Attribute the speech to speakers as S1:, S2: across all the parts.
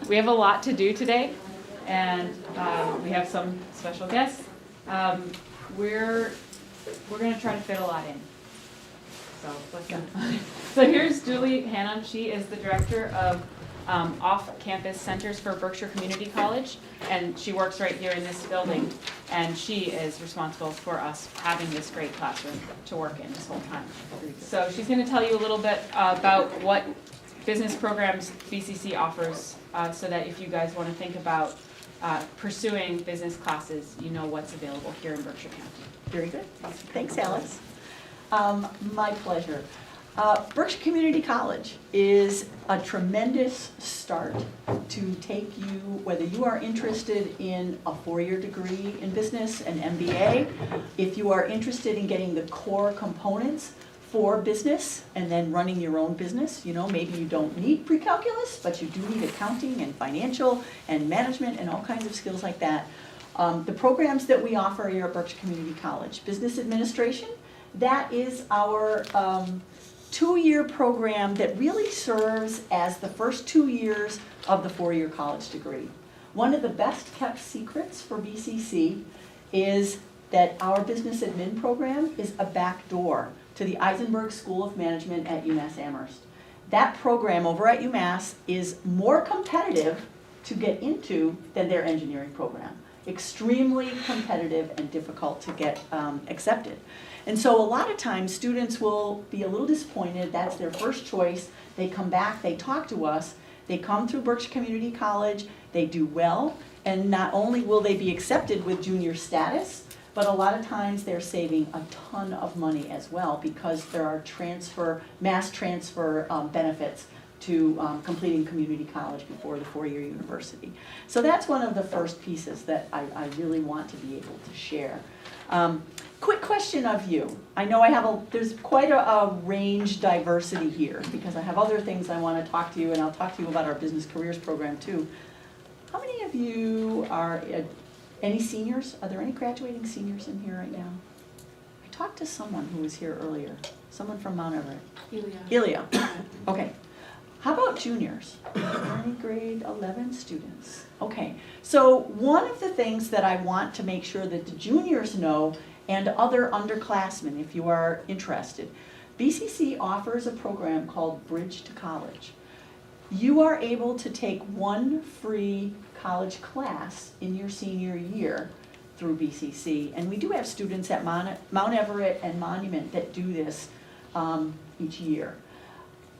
S1: We have a lot to do today, and we have some special guests. We're going to try to fit a lot in. So let's go. So here's Julie Hannum. She is the director of off-campus centers for Berkshire Community College, and she works right here in this building, and she is responsible for us having this great classroom to work in this whole time. So she's going to tell you a little bit about what business programs BCC offers, so that if you guys want to think about pursuing business classes, you know what's available here in Berkshire County.
S2: Very good. Thanks, Alex. My pleasure. Berkshire Community College is a tremendous start to take you, whether you are interested in a four-year degree in business, an MBA, if you are interested in getting the core components for business and then running your own business. You know, maybe you don't need pre-calculus, but you do need accounting and financial and management and all kinds of skills like that. The programs that we offer here at Berkshire Community College, business administration, that is our two-year program that really serves as the first 2 years of the four-year college degree. One of the best kept secrets for BCC is that our business admin program is a backdoor to the Eisenberg School of Management at UMass Amherst. That program over at UMass is more competitive to get into than their engineering program. Extremely competitive and difficult to get accepted. And so a lot of times students will be a little disappointed. That's their first choice. They come back, they talk to us, they come through Berkshire Community College, they do well, and not only will they be accepted with junior status, but a lot of times they're saving a ton of money as well because there are mass transfer benefits to completing community college before the four-year university. So that's one of the first pieces that I really want to be able to share. Quick question of you. I know there's quite a range diversity here because I have other things I want to talk to you, and I'll talk to you about our business careers program too. How many of you are any seniors? Are there any graduating seniors in here right now? I talked to someone who was here earlier, someone from Mount Everett. Ilya. Okay. How about juniors? Are there any grade 11 students? Okay, so one of the things that I want to make sure that the juniors know and other underclassmen, if you are interested, BCC offers a program called Bridge to College. You are able to take one free college class in your senior year through BCC, and we do have students at Mount Everett and Monument that do this each year.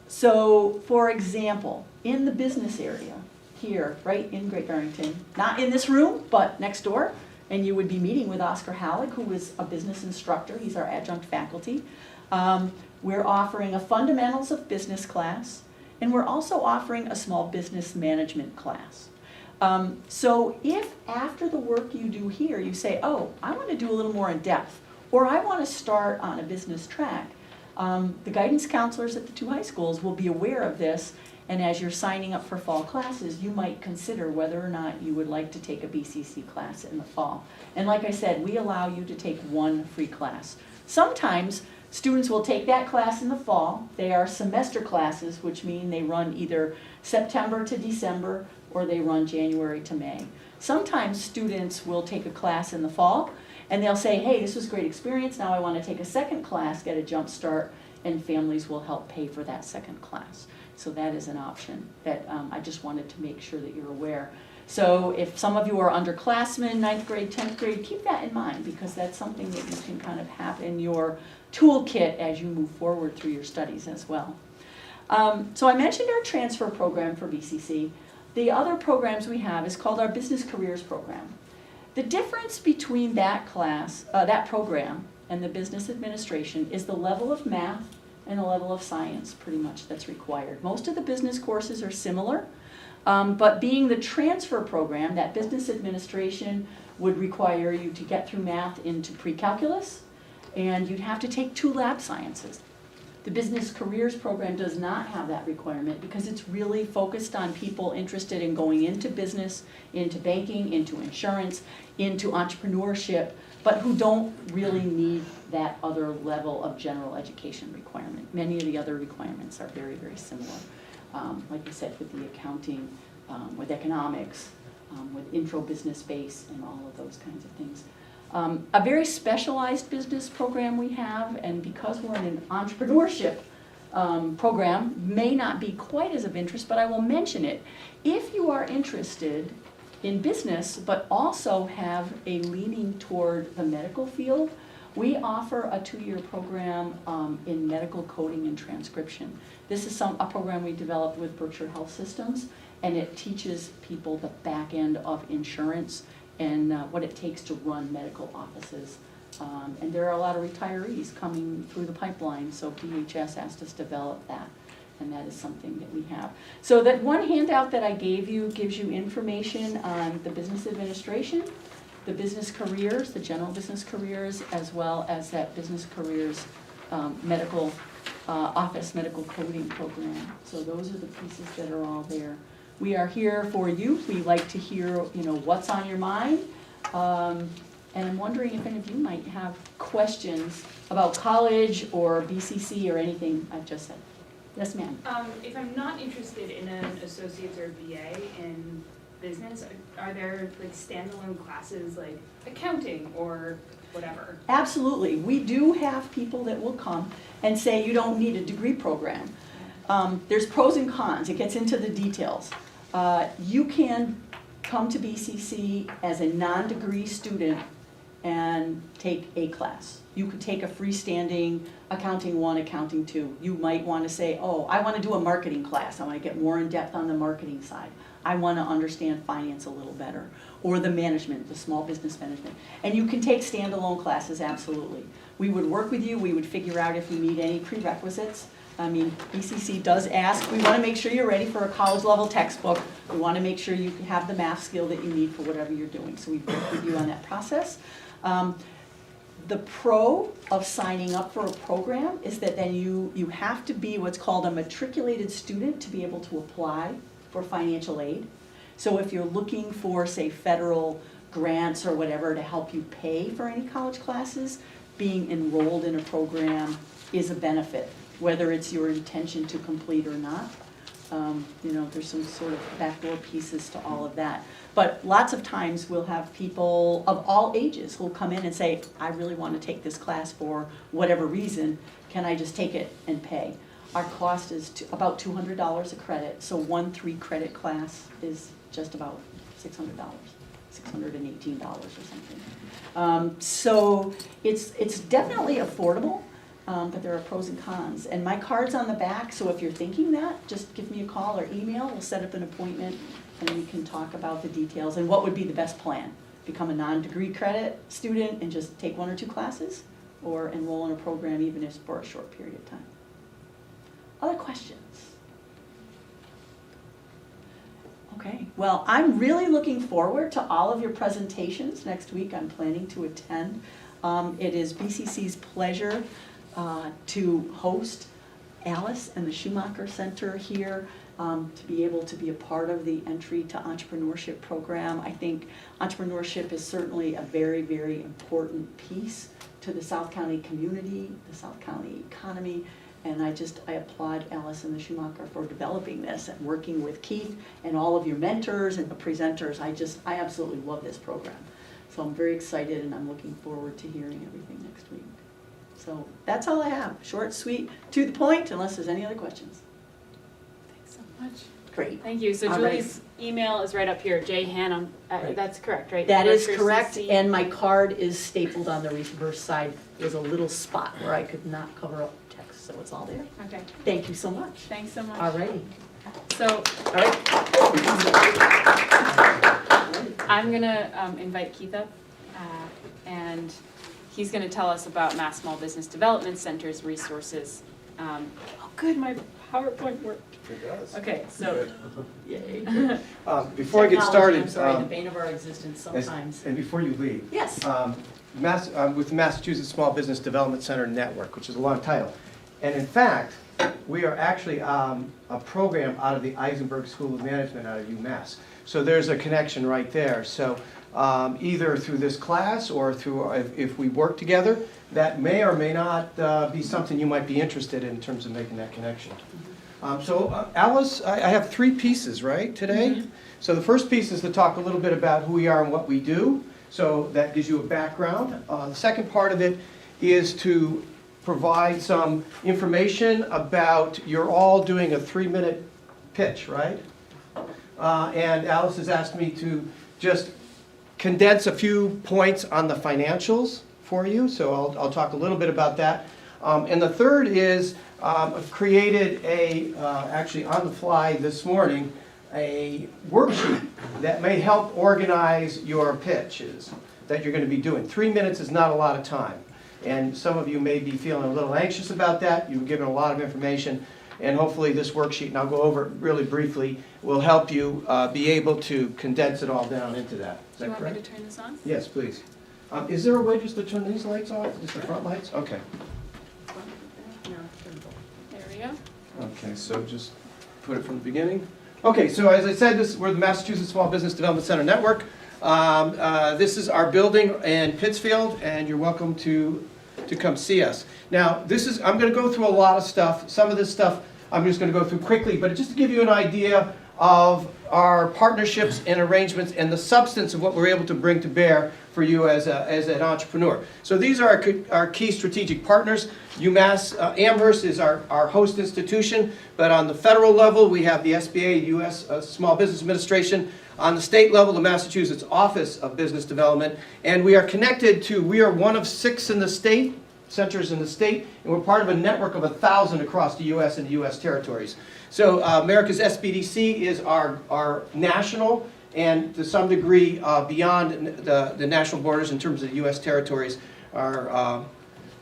S2: So, for example, in the business area here, right in Great Barrington, not in this room, but next door, and you would be meeting with Oscar Halleck, who is a business instructor. He's our adjunct faculty. We're offering a fundamentals of business class, and we're also offering a small business management class. So if after the work you do here, you say, oh, I want to do a little more in depth, or I want to start on a business track, the guidance counselors at the two high schools will be aware of this, and as you're signing up for fall classes, you might consider whether or not you would like to take a BCC class in the fall. And like I said, we allow you to take one free class. Sometimes students will take that class in the fall. They are semester classes, which mean they run either September to December or they run January to May. Sometimes students will take a class in the fall and they'll say, hey, this was a great experience, now I want to take a second class, get a jump start, and families will help pay for that second class. So that is an option that I just wanted to make sure that you're aware. So if some of you are underclassmen, 9th grade, 10th grade, keep that in mind because that's something that you can kind of have in your toolkit as you move forward through your studies as well. So I mentioned our transfer program for BCC. The other programs we have is called our Business Careers Program. The difference between that class, that program, and the business administration is the level of math and the level of science pretty much that's required. Most of the business courses are similar, but being the transfer program, that business administration would require you to get through math into pre-calculus, and you'd have to take 2 lab sciences. The Business Careers Program does not have that requirement because it's really focused on people interested in going into business, into banking, into insurance, into entrepreneurship, but who don't really need that other level of general education requirement. Many of the other requirements are very, very similar. Like I said, with the accounting, with economics, with intro business base, and all of those kinds of things. A very specialized business program we have, and because we're in an entrepreneurship program, may not be quite as of interest, but I will mention it. If you are interested in business, but also have a leaning toward the medical field, we offer a 2-year program in medical coding and transcription. This is a program we developed with Berkshire Health Systems, and it teaches people the back end of insurance and what it takes to run medical offices. And there are a lot of retirees coming through the pipeline, so DHS asked us to develop that, and that is something that we have. So that one handout that I gave you gives you information on the business administration, the business careers, the general business careers, as well as that business careers medical office medical coding program. So those are the pieces that are all there. We are here for you. We like to hear, what's on your mind. And I'm wondering if any of you might have questions about college or BCC or anything I've just said. Yes, ma'am.
S3: If I'm not interested in an associate's or BA in business, are there like standalone classes like accounting or whatever?
S2: Absolutely. We do have people that will come and say you don't need a degree program. There's pros and cons. It gets into the details. You can come to BCC as a non-degree student and take a class. You could take a freestanding Accounting 1, Accounting 2. You might want to say, oh, I want to do a marketing class. I want to get more in depth on the marketing side. I want to understand finance a little better. Or the management, the small business management. And you can take standalone classes, absolutely. We would work with you. We would figure out if you need any prerequisites. I mean, BCC does ask, we want to make sure you're ready for a college level textbook. We want to make sure you have the math skill that you need for whatever you're doing. So we work with you on that process. The pro of signing up for a program is that then you have to be what's called a matriculated student to be able to apply for financial aid. So if you're looking for, say, federal grants or whatever to help you pay for any college classes, being enrolled in a program is a benefit, whether it's your intention to complete or not. There's some sort of backdoor pieces to all of that. But lots of times we'll have people of all ages who'll come in and say, I really want to take this class for whatever reason. Can I just take it and pay? Our cost is about $200 a credit, so one 3-credit class is just about $600, $618 or something. So it's definitely affordable. But there are pros and cons. And my card's on the back, so if you're thinking that, just give me a call or email. We'll set up an appointment and we can talk about the details and what would be the best plan. Become a non-degree credit student and just take 1 or 2 classes, or enroll in a program even if for a short period of time. Other questions? Okay, well, I'm really looking forward to all of your presentations next week. I'm planning to attend. It is BCC's pleasure to host Alice and the Schumacher Center here, to be able to be a part of the Entry to Entrepreneurship program. I think entrepreneurship is certainly a very, very important piece to the South County community, the South County economy, and I applaud Alice and the Schumacher for developing this and working with Keith and all of your mentors and the presenters. I absolutely love this program. So I'm very excited and I'm looking forward to hearing everything next week. So that's all I have. Short, sweet, to the point, unless there's any other questions.
S1: Thanks so much.
S2: Great.
S1: Thank you. So
S2: All
S1: Julie's email is right up here, jhanum.
S2: Right.
S1: That's correct, right?
S2: That is
S1: Berkshire
S2: correct,
S1: CC.
S2: and my card is stapled on the reverse side. There's a little spot where I could not cover up text, so it's all there.
S1: Okay.
S2: Thank you so much.
S1: Thanks so much.
S2: All righty.
S1: So
S2: All right.
S1: I'm gonna invite Keith up, and he's gonna tell us about Mass Small Business Development Center's resources. Oh, good, my PowerPoint worked.
S4: It does.
S1: Okay, so
S2: Yay.
S4: Before I get
S2: Technology,
S4: started,
S2: I'm sorry, the bane of our existence sometimes.
S4: and before you leave,
S2: Yes.
S4: with the Massachusetts Small Business Development Center Network, which is a long title, and in fact, we are actually a program out of the Eisenberg School of Management out of UMass. So there's a connection right there. So either through this class or through if we work together, that may or may not be something you might be interested in terms of making that connection. Alice, I have 3 pieces, right, today? So the first piece is to talk a little bit about who we are and what we do. So that gives you a background. The second part of it is to provide some information about, you're all doing a 3-minute pitch, right? And Alice has asked me to just condense a few points on the financials for you, so I'll talk a little bit about that. And the third is, I've created actually on the fly this morning, a worksheet that may help organize your pitches that you're going to be doing. 3 minutes is not a lot of time. And some of you may be feeling a little anxious about that. You've given a lot of information. And hopefully this worksheet, and I'll go over it really briefly, will help you be able to condense it all down into that. Is that correct?
S3: Do you want me to turn this on?
S4: Yes, please. Is there a way just to turn these lights off? Just the front lights? Okay.
S3: No. There we go.
S4: Okay, so just put it from the beginning. Okay, so as I said, we're the Massachusetts Small Business Development Center Network. This is our building in Pittsfield, and you're welcome to come see us. Now, I'm going to go through a lot of stuff. Some of this stuff I'm just going to go through quickly, but just to give you an idea of our partnerships and arrangements and the substance of what we're able to bring to bear for you as an entrepreneur. So these are our key strategic partners. UMass Amherst is our host institution, but on the federal level, we have the SBA, U.S. Small Business Administration. On the state level, the Massachusetts Office of Business Development, and we are connected to, we are one of 6 in the state, centers in the state, and we're part of a network of 1,000 across the U.S. and the U.S. territories. So America's SBDC is our national, and to some degree beyond the national borders in terms of the U.S. territories, our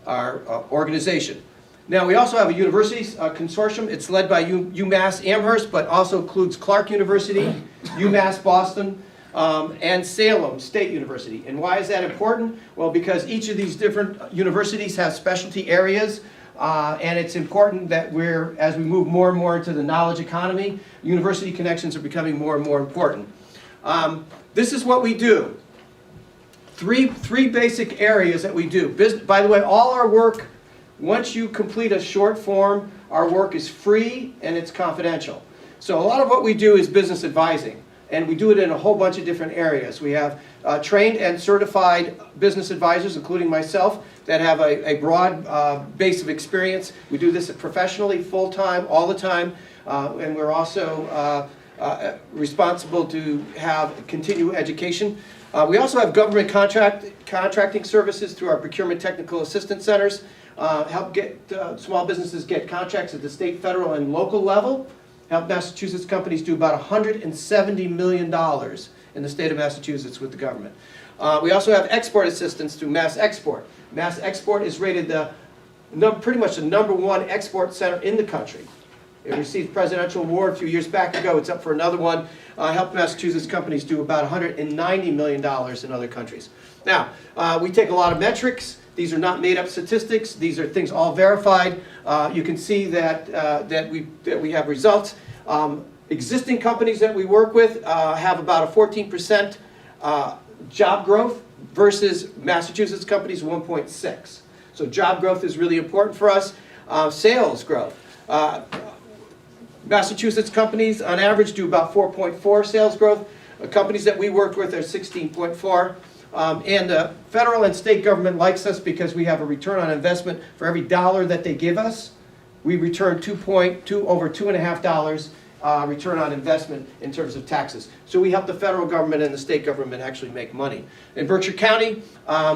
S4: organization. Now, we also have a universities consortium. It's led by UMass Amherst, but also includes Clark University, UMass Boston, and Salem State University. And why is that important? Well, because each of these different universities have specialty areas, and it's important that as we move more and more into the knowledge economy, university connections are becoming more and more important. This is what we do. Three basic areas that we do. By the way, all our work, once you complete a short form, our work is free and it's confidential. So a lot of what we do is business advising, and we do it in a whole bunch of different areas. We have trained and certified business advisors, including myself, that have a broad base of experience. We do this professionally, full-time, all the time, and we're also responsible to have continued education. We also have government contracting services through our procurement technical assistance centers. Help get small businesses get contracts at the state, federal, and local level. Help Massachusetts companies do about $170 million in the state of Massachusetts with the government. We also have export assistance through Mass Export. Mass Export is rated pretty much the #1 export center in the country. It received a presidential award a few years back ago. It's up for another one. Helped Massachusetts companies do about $190 million in other countries. Now, we take a lot of metrics. These are not made-up statistics. These are things all verified. You can see that we have results. Existing companies that we work with have about a 14% job growth versus Massachusetts companies 1.6. So job growth is really important for us. Sales growth. Massachusetts companies on average do about 4.4 sales growth. Companies that we worked with are 16.4. And the federal and state government likes us because we have a return on investment. For every dollar that they give us, we return over $2.50 return on investment in terms of taxes. So we help the federal government and the state government actually make money. In Berkshire County,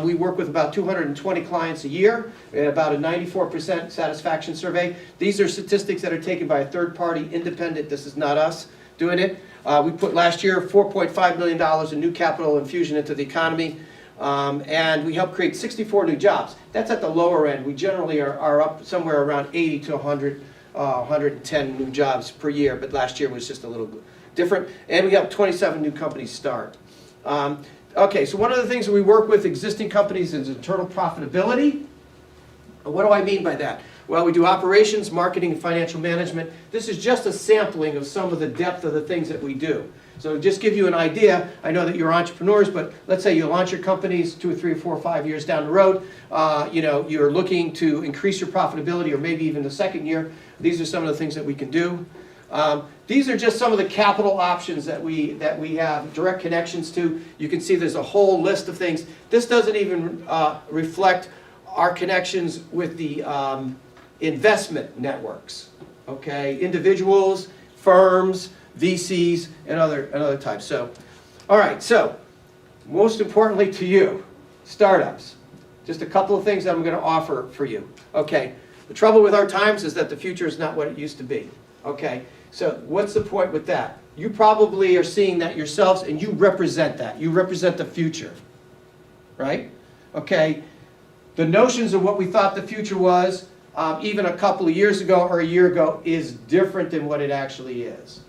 S4: we work with about 220 clients a year, and about a 94% satisfaction survey. These are statistics that are taken by a third-party independent. This is not us doing it. We put last year $4.5 million in new capital infusion into the economy, and we helped create 64 new jobs. That's at the lower end. We generally are up somewhere around 80 to 110 new jobs per year, but last year was just a little different. And we have 27 new companies start. Okay, so one of the things that we work with existing companies is internal profitability. What do I mean by that? Well, we do operations, marketing, and financial management. This is just a sampling of some of the depth of the things that we do. So just give you an idea, I know that you're entrepreneurs, but let's say you launch your companies 2 or 3 or 4 or 5 years down the road. You're looking to increase your profitability, or maybe even the second year. These are some of the things that we can do. These are just some of the capital options that we have direct connections to. You can see there's a whole list of things. This doesn't even reflect our connections with the investment networks, okay? Individuals, firms, VCs, and other types. So, all right, so most importantly to you, startups. Just a couple of things that I'm going to offer for you. Okay, the trouble with our times is that the future is not what it used to be. Okay, so what's the point with that? You probably are seeing that yourselves, and you represent that. You represent the future, right? Okay, the notions of what we thought the future was, even a couple of years ago or a year ago, is different than what it actually is.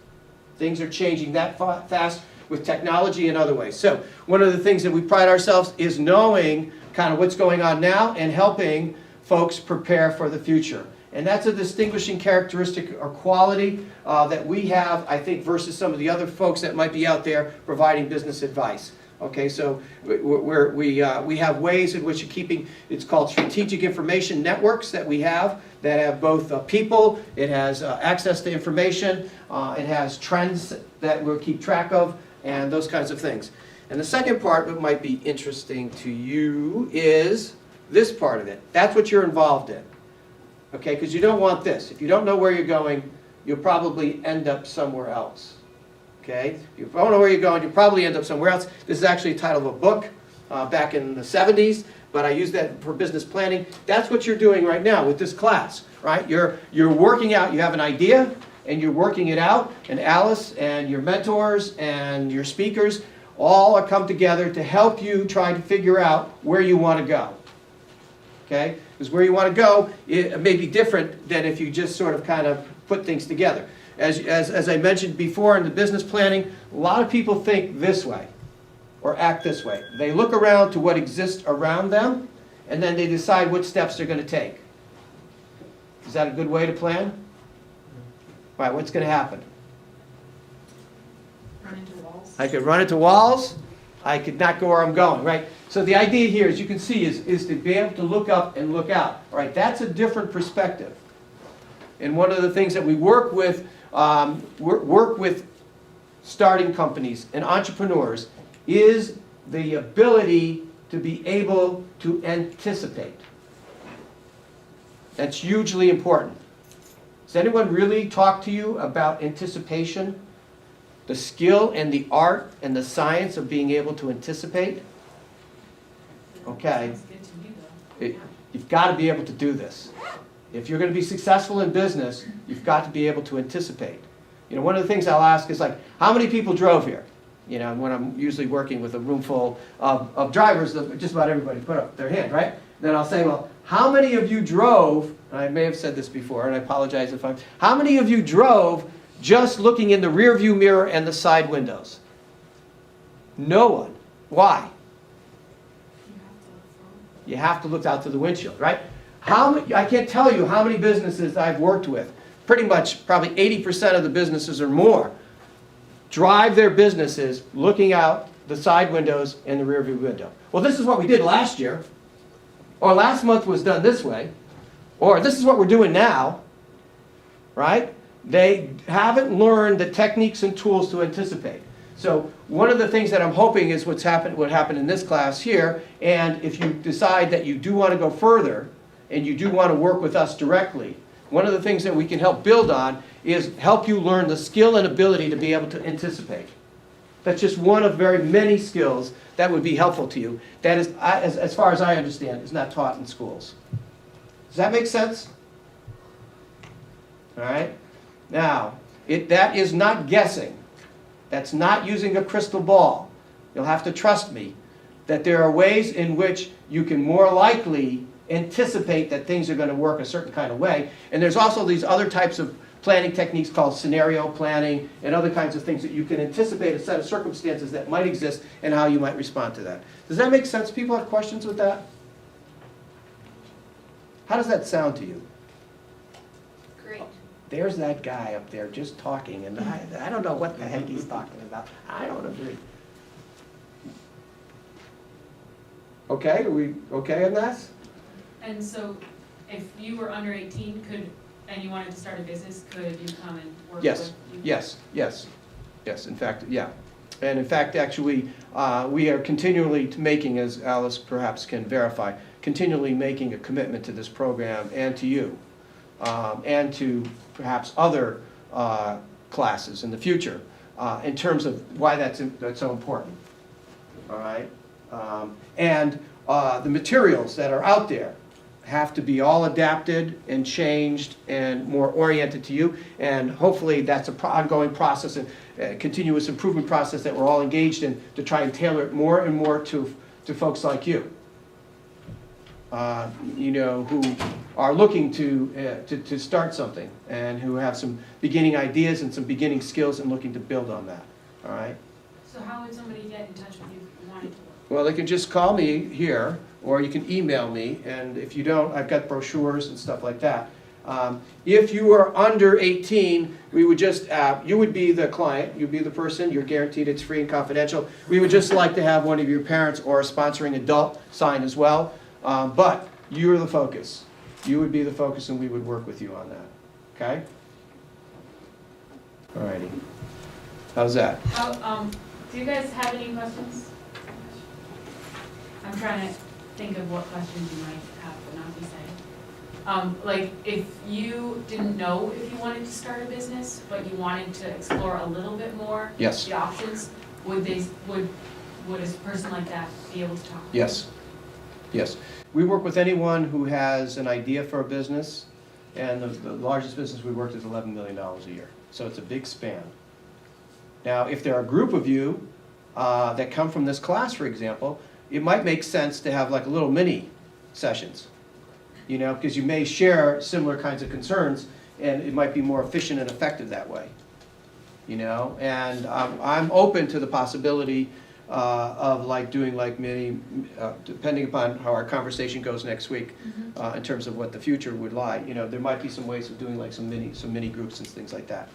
S4: Things are changing that fast with technology and other ways. So one of the things that we pride ourselves is knowing kind of what's going on now and helping folks prepare for the future. And that's a distinguishing characteristic or quality that we have, I think, versus some of the other folks that might be out there providing business advice. Okay, so we have ways in which you're keeping, it's called strategic information networks that we have that have both people, it has access to information, it has trends that we'll keep track of, and those kinds of things. And the second part that might be interesting to you is this part of it. That's what you're involved in. Okay, because you don't want this. If you don't know where you're going, you'll probably end up somewhere else. Okay, if you don't know where you're going, you'll probably end up somewhere else. This is actually a title of a book back in the 70s, but I use that for business planning. That's what you're doing right now with this class, right? You're working out, you have an idea, and you're working it out, and Alice and your mentors and your speakers all are come together to help you try to figure out where you want to go. Okay? Because where you want to go, it may be different than if you just sort of kind of put things together. As I mentioned before in the business planning, a lot of people think this way or act this way. They look around to what exists around them, and then they decide what steps they're going to take. Is that a good way to plan? All right, what's going to happen?
S3: Run into walls.
S4: I could run into walls. I could not go where I'm going, right? So the idea here, as you can see, is to be able to look up and look out. All right, that's a different perspective. And one of the things that we work with starting companies and entrepreneurs is the ability to be able to anticipate. That's hugely important. Does anyone really talk to you about anticipation? The skill and the art and the science of being able to anticipate? Okay.
S3: Sounds good to me, though.
S4: You've got to be able to do this. If you're going to be successful in business, you've got to be able to anticipate. You know, one of the things I'll ask is like, how many people drove here? You know, when I'm usually working with a room full of drivers, just about everybody put up their hand, right? Then I'll say, well, how many of you drove, and I may have said this before, and I apologize if how many of you drove just looking in the rear view mirror and the side windows? No one. Why? You have to look out to the windshield, right? I can't tell you how many businesses I've worked with. Pretty much, probably 80% of the businesses or more drive their businesses looking out the side windows and the rear view window. Well, this is what we did last year, or last month was done this way, or this is what we're doing now, right? They haven't learned the techniques and tools to anticipate. So one of the things that I'm hoping is what happened in this class here, and if you decide that you do want to go further, and you do want to work with us directly, one of the things that we can help build on is help you learn the skill and ability to be able to anticipate. That's just one of very many skills that would be helpful to you. That is, as far as I understand, is not taught in schools. Does that make sense? All right? Now, that is not guessing. That's not using a crystal ball. You'll have to trust me that there are ways in which you can more likely anticipate that things are going to work a certain kind of way. And there's also these other types of planning techniques called scenario planning and other kinds of things that you can anticipate a set of circumstances that might exist and how you might respond to that. Does that make sense? People have questions with that? How does that sound to you? there's that guy up there just talking, and I don't know what the heck he's talking about. I don't agree. Okay, are we okay on that?
S5: And so, if you were under 18, and you wanted to start a business, could you come and work
S4: Yes,
S5: with you?
S4: yes, in fact, yeah. And in fact, actually, we are continually making, as Alice perhaps can verify, continually making a commitment to this program and to you, and to perhaps other classes in the future, in terms of why that's so important, all right? And the materials that are out there have to be all adapted and changed and more oriented to you, and hopefully that's an ongoing process and continuous improvement process that we're all engaged in to try and tailor it more and more to folks like you, you know, who are looking to start something and who have some beginning ideas and some beginning skills and looking to build on that, all right?
S5: So how would somebody get in touch with you if you wanted to work?
S4: Well, they can just call me here, or you can email me, and if you don't, I've got brochures and stuff like that. If you are under 18, we would just, you would be the client, you'd be the person, you're guaranteed it's free and confidential. We would just like to have one of your parents or a sponsoring adult sign as well, but you're the focus. You would be the focus, and we would work with you on that, okay? All righty. How's that?
S5: Do you guys have any questions? I'm trying to think of what questions you might have but not be saying. Like, if you didn't know if you wanted to start a business, but you wanted to explore a little bit more
S4: Yes.
S5: the options, would a person like that be able to talk?
S4: Yes, yes. We work with anyone who has an idea for a business, and the largest business we worked is $11 million a year. So it's a big span. Now, if there are a group of you that come from this class, for example, it might make sense to have like little mini sessions, you know, because you may share similar kinds of concerns, and it might be more efficient and effective that way, you know. And I'm open to the possibility of like doing like mini, depending upon how our conversation goes next week, in terms of what the future would lie. You know, there might be some ways of doing like some mini groups and things like that.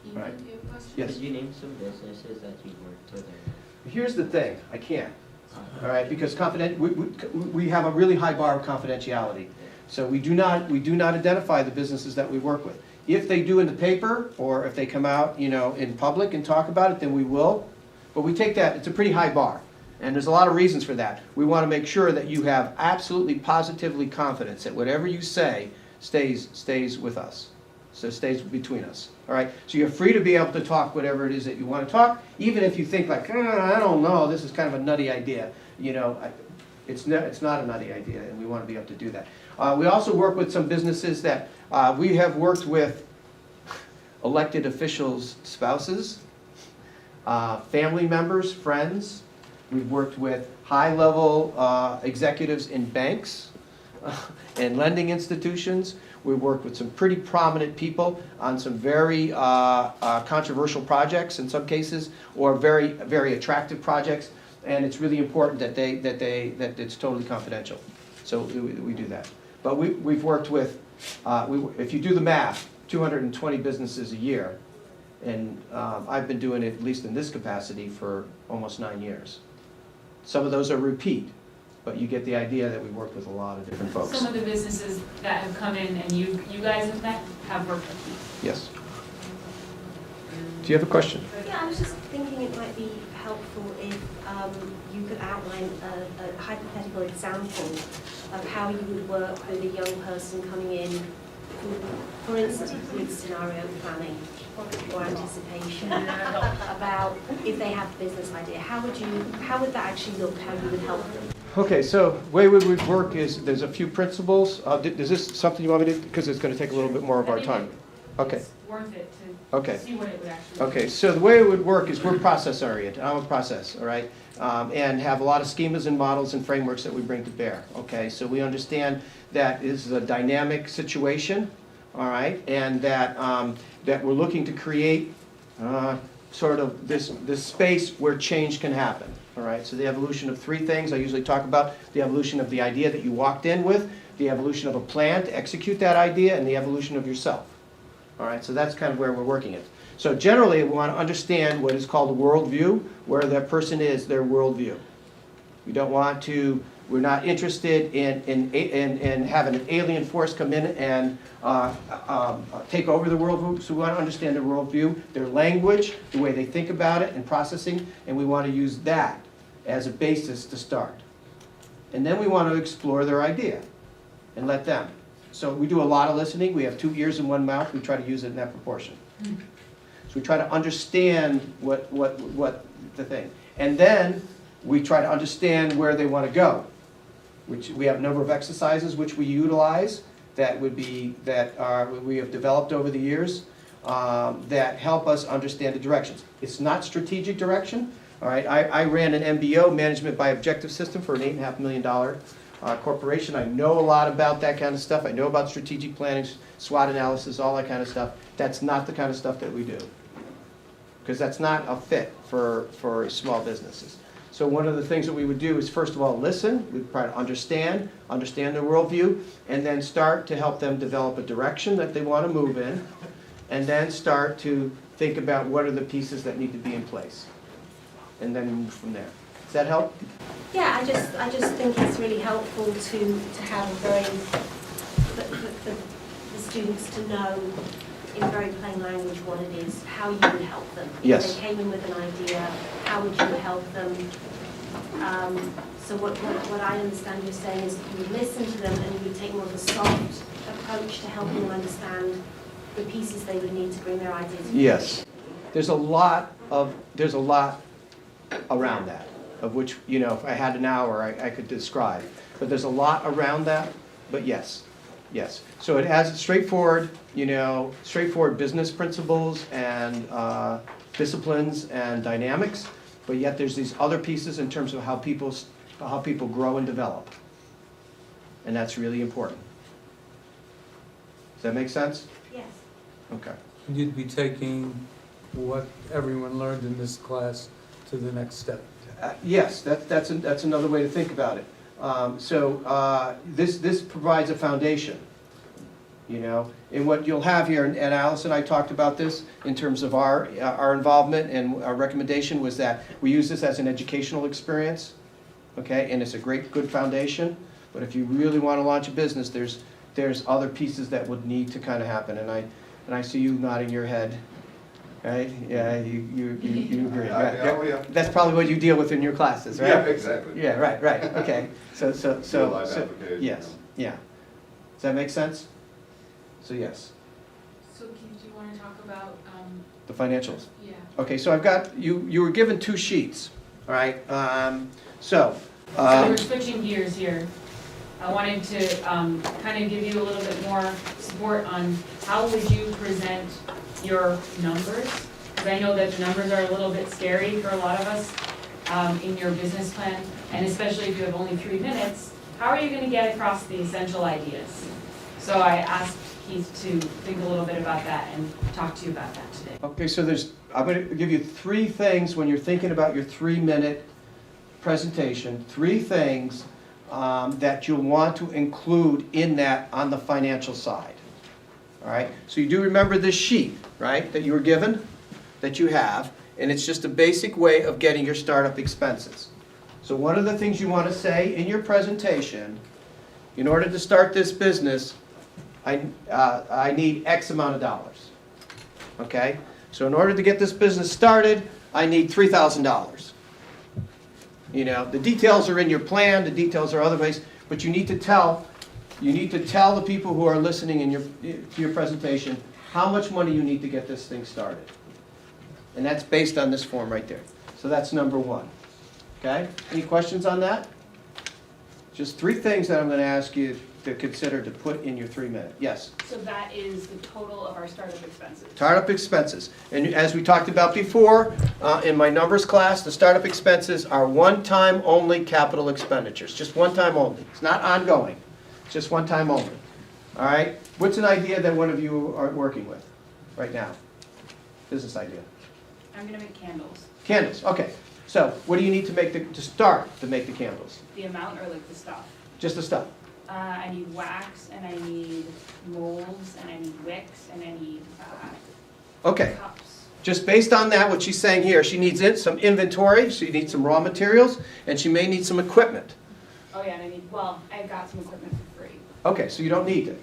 S5: Ethan,
S4: Right.
S5: do you have a question?
S4: Yes.
S6: Could you name some businesses that you worked with?
S4: Here's the thing, I can't, all right, because we have a really high bar of confidentiality. So we do not identify the businesses that we work with. If they do in the paper, or if they come out, you know, in public and talk about it, then we will. But we take that, it's a pretty high bar. And there's a lot of reasons for that. We want to make sure that you have absolutely positively confidence that whatever you say stays with us. So it stays between us, all right? So you're free to be able to talk whatever it is that you want to talk, even if you think like, I don't know, this is kind of a nutty idea. You know, it's not a nutty idea, and we want to be able to do that. We also work with some businesses that we have worked with elected officials' spouses, family members, friends. We've worked with high-level executives in banks and lending institutions. We worked with some pretty prominent people on some very controversial projects in some cases, or very, very attractive projects. And it's really important that it's totally confidential. So we do that. But we've worked with, if you do the math, 220 businesses a year. And I've been doing it, at least in this capacity, for almost 9 years. Some of those are repeat, but you get the idea that we work with a lot of different folks.
S5: Some of the businesses that have come in and you guys have met have worked with you.
S4: Yes. Do you have a question?
S7: Yeah, I was just thinking it might be helpful if you could outline a hypothetical example of how you would work with a young person coming in who, for instance, needs scenario planning or anticipation about if they have a business idea. How would that actually look? How you would help them?
S4: Okay, so the way we would work is there's a few principles. Is this something you want me to, because it's going to take a little bit more of our time. Okay.
S5: It's worth it
S4: Okay.
S5: to see what it would actually
S4: Okay, so the way it would work is we're process oriented. I'm a process, all right? And have a lot of schemas and models and frameworks that we bring to bear, okay? So we understand that this is a dynamic situation, all right? And that, that we're looking to create sort of this space where change can happen, all right? So the evolution of three things I usually talk about: the evolution of the idea that you walked in with, the evolution of a plan to execute that idea, and the evolution of yourself. All right, so that's kind of where we're working it. So generally, we want to understand what is called a worldview, where that person is, their worldview. We don't want to, we're not interested in having an alien force come in and take over the worldview, so we want to understand their worldview, their language, the way they think about it and processing, and we want to use that as a basis to start. And then we want to explore their idea and let them. So we do a lot of listening. We have 2 ears and 1 mouth. We try to use it in that proportion. So we try to understand what the thing. And then we try to understand where they want to go. Which we have a number of exercises which we utilize that we have developed over the years that help us understand the directions. It's not strategic direction. All right, I ran an MBO, Management by Objective System, for an $8.5 million corporation. I know a lot about that kind of stuff. I know about strategic planning, SWOT analysis, all that kind of stuff. That's not the kind of stuff that we do, because that's not a fit for small businesses. So one of the things that we would do is, first of all, listen. We'd try to understand their worldview, and then start to help them develop a direction that they want to move in, and then start to think about what are the pieces that need to be in place, and then move from there. Does that help?
S7: Yeah, I just think it's really helpful to have a very, for the students to know in very plain language what it is, how you would help them.
S4: Yes.
S7: If they came in with an idea, how would you help them? So what I understand you're saying is you would listen to them and you would take more of a soft approach to helping them understand the pieces they would need to bring their ideas to
S4: Yes. There's a lot around that, of which, you know, if I had an hour, I could describe. But there's a lot around that, but yes. So it has straightforward, straightforward business principles and disciplines and dynamics, but yet there's these other pieces in terms of how people grow and develop. And that's really important. Does that make sense?
S7: Yes.
S4: Okay.
S8: You'd be taking what everyone learned in this class to the next step.
S4: Yes, that's another way to think about it. This provides a foundation, and what you'll have here, and Alice and I talked about this in terms of our involvement, and our recommendation was that we use this as an educational experience, okay, and it's a good foundation. But if you really want to launch a business, there's other pieces that would need to kind of happen, and I see you nodding your head. Right? Yeah, you agree. Right?
S9: Yeah.
S4: That's probably what you deal with in your classes, right?
S9: Yeah, exactly.
S4: Yeah, right. Okay. So
S9: Real-life application.
S4: yes, yeah. Does that make sense? So yes,
S5: So Keith, do you want to talk about,
S4: the financials.
S5: yeah.
S4: Okay, so I've got you were given 2 sheets. All right.
S5: So we're switching gears here. I wanted to kind of give you a little bit more support on how would you present your numbers, because I know that the numbers are a little bit scary for a lot of us in your business plan, and especially if you have only 3 minutes, how are you going to get across the essential ideas? So I asked Keith to think a little bit about that and talk to you about that today.
S4: Okay, so I'm going to give you 3 things when you're thinking about your 3-minute presentation. 3 things that you'll want to include in that on the financial side. All right, so you do remember this sheet, right, that you were given, that you have, and it's just a basic way of getting your startup expenses. So one of the things you want to say in your presentation, in order to start this business, I need X amount of dollars. Okay, so in order to get this business started, I need $3,000. The details are in your plan, the details are other ways, but you need to tell the people who are listening to your presentation how much money you need to get this thing started. And that's based on this form right there. So that's number 1. Okay? Any questions on that? Just 3 things that I'm going to ask you to consider to put in your 3-minute. Yes?
S3: So that is the total of our startup expenses.
S4: Startup expenses. And as we talked about before, in my numbers class, the startup expenses are one-time only capital expenditures. Just one time only. It's not ongoing. It's just one time only. All right? What's an idea that one of you are working with right now? Business idea.
S3: I'm gonna make candles.
S4: Candles. Okay. So what do you need to start to make the candles?
S3: The amount or like the stuff?
S4: Just the stuff.
S3: I need wax, and I need molds, and I need wicks, and I need
S4: Okay.
S3: Cups.
S4: Just based on that, what she's saying here, she needs some inventory, she needs some raw materials, and she may need some equipment.
S3: Oh yeah, and I got some equipment for free.
S4: Okay, so you don't need it.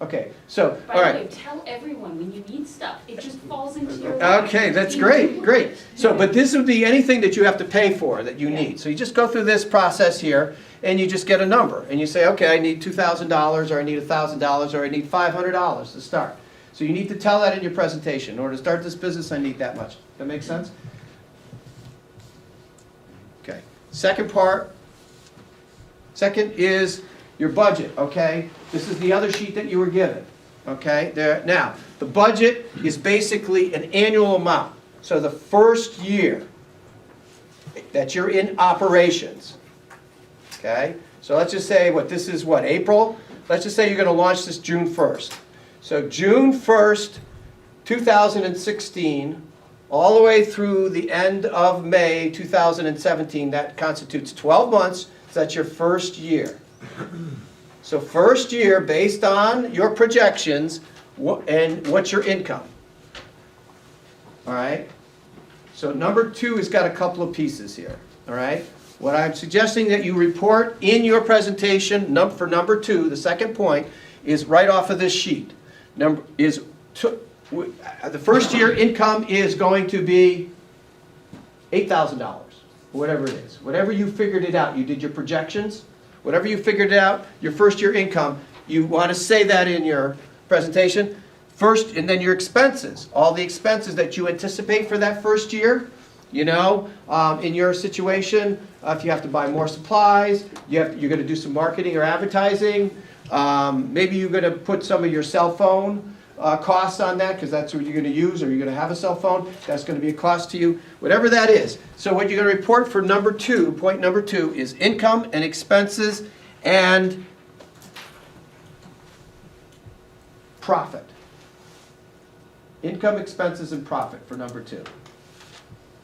S4: Okay, so,
S3: By
S4: all
S3: the
S4: right.
S3: way, tell everyone when you need stuff, it just falls into your lap.
S4: Okay, that's great, great. So, but this would be anything that you have to pay for that you need. So you just go through this process here, and you just get a number. And you say, okay, I need $2,000, or I need $1,000, or I need $500 to start. So you need to tell that in your presentation. In order to start this business, I need that much. That make sense? Okay. Second is your budget, okay? This is the other sheet that you were given, okay? Now, the budget is basically an annual amount. So the first year that you're in operations, okay? So let's just say, this is April? Let's just say you're going to launch this June 1st. So June 1st, 2016, all the way through the end of May 2017, that constitutes 12 months. So that's your first year. So first year, based on your projections, and what's your income? All right? So number 2 has got a couple of pieces here. All right? What I'm suggesting that you report in your presentation for number 2, the second point, is right off of this sheet. The first year income is going to be $8,000, whatever it is. Whatever you figured it out, you did your projections, whatever you figured it out, your first year income, you want to say that in your presentation. First, and then your expenses, all the expenses that you anticipate for that first year. You know, in your situation, if you have to buy more supplies, you're going to do some marketing or advertising. Maybe you're going to put some of your cell phone costs on that because that's what you're going to use, or you're going to have a cell phone. That's going to be a cost to you, whatever that is. So what you're going to report for number 2, point number 2, is income and expenses and profit. Income, expenses, and profit for number 2.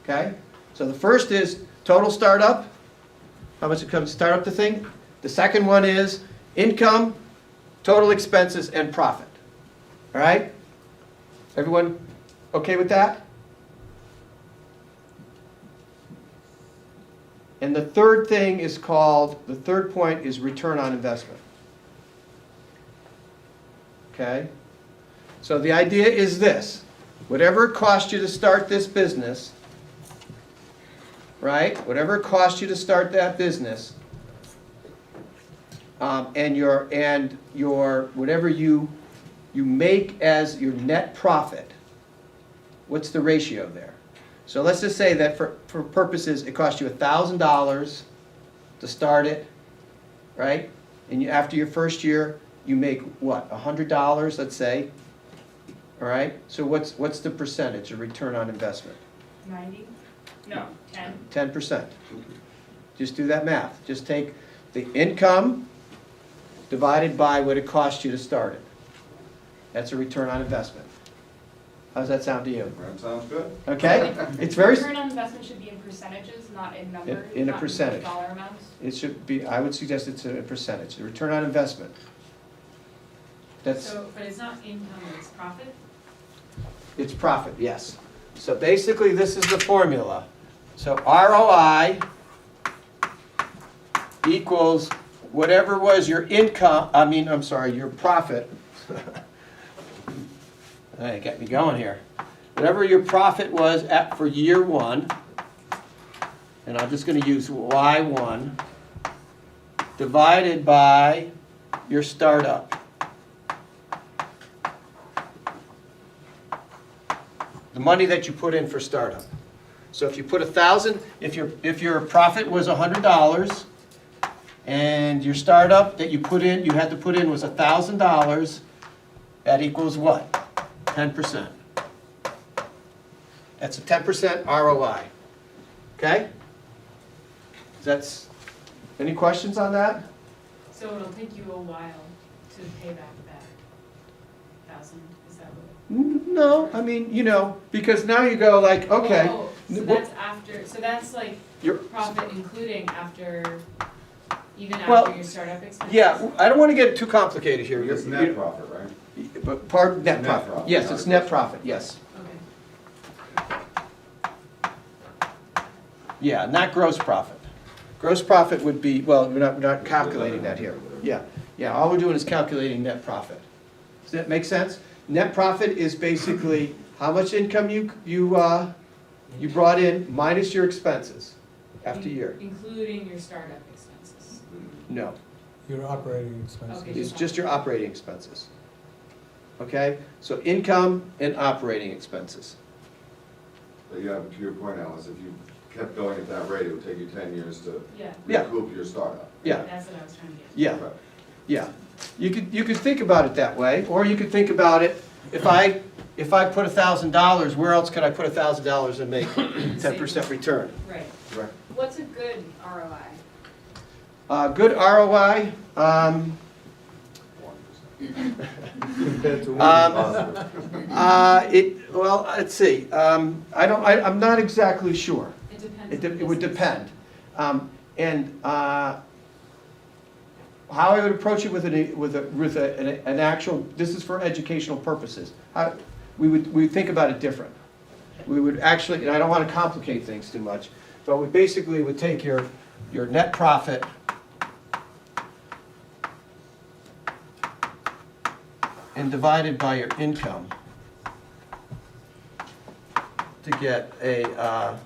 S4: Okay? So the first is total startup, how much it comes to start up the thing. The second one is income, total expenses, and profit. All right? Everyone okay with that? And the third thing is the third point is return on investment. Okay? So the idea is this. Whatever it cost you to start this business, right? Whatever it cost you to start that business, and your whatever you make as your net profit, what's the ratio there? So let's just say that for purposes, it cost you $1,000 to start it, right? And after your first year, you make what, $100, let's say? All right? So what's the percentage of return on investment?
S3: 90? No, 10.
S4: 10%. Just do that math. Just take the income divided by what it cost you to start it. That's a return on investment. How does that sound to you?
S9: That sounds good.
S4: Okay? It's very,
S3: Return on investment should be in percentages, not in numbers.
S4: In a
S3: not
S4: percentage.
S3: dollar amounts.
S4: it should be, I would suggest it's a percentage, the return on investment. That's,
S5: So, but it's not income, it's profit?
S4: it's profit, yes. So basically, this is the formula. So ROI equals whatever was your income, your profit. Hey, got me going here. Whatever your profit was for year 1, and I'm just going to use Y1, divided by your startup. The money that you put in for startup. So if you put $1,000, if your profit was $100, and your startup that you had to put in was $1,000, that equals what? 10%. That's a 10% ROI. Okay? Any questions on that?
S5: So it'll take you a while to pay back that 1,000, is that what?
S4: No, because now you go like, okay.
S5: Oh, so that's after, so that's like
S4: Your-
S5: profit including even
S4: Well,
S5: after your startup expenses?
S4: Yeah, I don't want to get too complicated here.
S9: It's net profit, right?
S4: But pardon, net
S9: Net
S4: profit.
S9: profit,
S4: Yes,
S9: not
S4: it's net
S9: gross
S4: profit, yes.
S5: Okay.
S4: Yeah, not gross profit. Gross profit would be, well, we're not calculating that here. Yeah, all we're doing is calculating net profit. Does that make sense? Net profit is basically how much income you brought in minus your expenses after year.
S5: Including your startup expenses.
S4: No,
S8: Your operating expenses.
S5: Okay.
S4: it's just your operating expenses. Okay? So income and operating expenses.
S9: But yeah, to your point, Alice, if you kept going at that rate, it would take you 10 years to
S5: Yeah,
S4: Yeah.
S9: recoup your startup.
S4: Yeah,
S5: that's what I was trying to get.
S4: yeah,
S9: Right.
S4: yeah. You could think about it that way, or you could think about it, if I put $1,000, where else could I put $1,000 and make 10% return?
S5: Right.
S4: Right.
S3: What's a good ROI?
S4: Good ROI,
S8: Compared to
S4: well, let's see, I'm not exactly sure.
S5: It depends.
S4: It would depend. How I would approach it with an actual, this is for educational purposes. We would think about it different. We would actually, and I don't want to complicate things too much, but we basically would take your net profit and divide it by your income to get a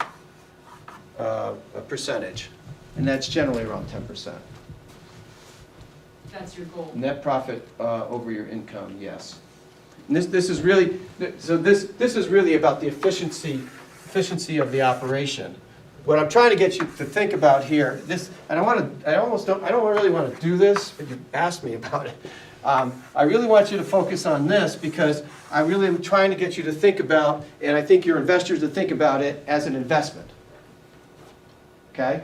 S4: percentage, and that's generally around 10%.
S5: That's your goal.
S4: Net profit over your income, yes. And this is really, so this is really about the efficiency of the operation. What I'm trying to get you to think about here, and I don't really want to do this, but you asked me about it. I really want you to focus on this because I really am trying to get you to think about, and I think your investors to think about it as an investment. Okay?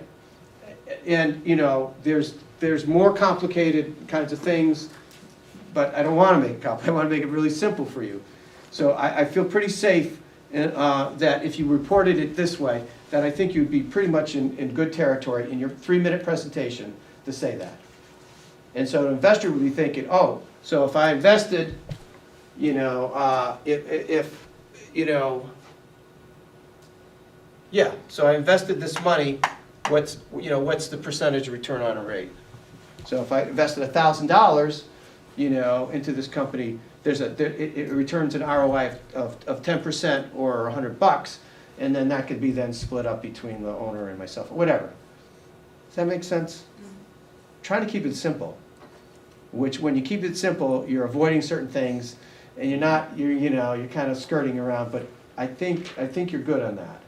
S4: And, you know, there's more complicated kinds of things, but I don't want to make it complicated. I want to make it really simple for you. So I feel pretty safe that if you reported it this way, that I think you'd be pretty much in good territory in your 3-minute presentation to say that. And so an investor would be thinking, oh, so if I invested, you know, if you know, yeah, so I invested this money, what's the percentage return on a rate? So if I invested $1,000, you know, into this company, it returns an ROI of 10% or $100, and then that could be then split up between the owner and myself, or whatever. Does that make sense? Trying to keep it simple. Which, when you keep it simple, you're avoiding certain things, and you're kind of skirting around. But I think you're good on that.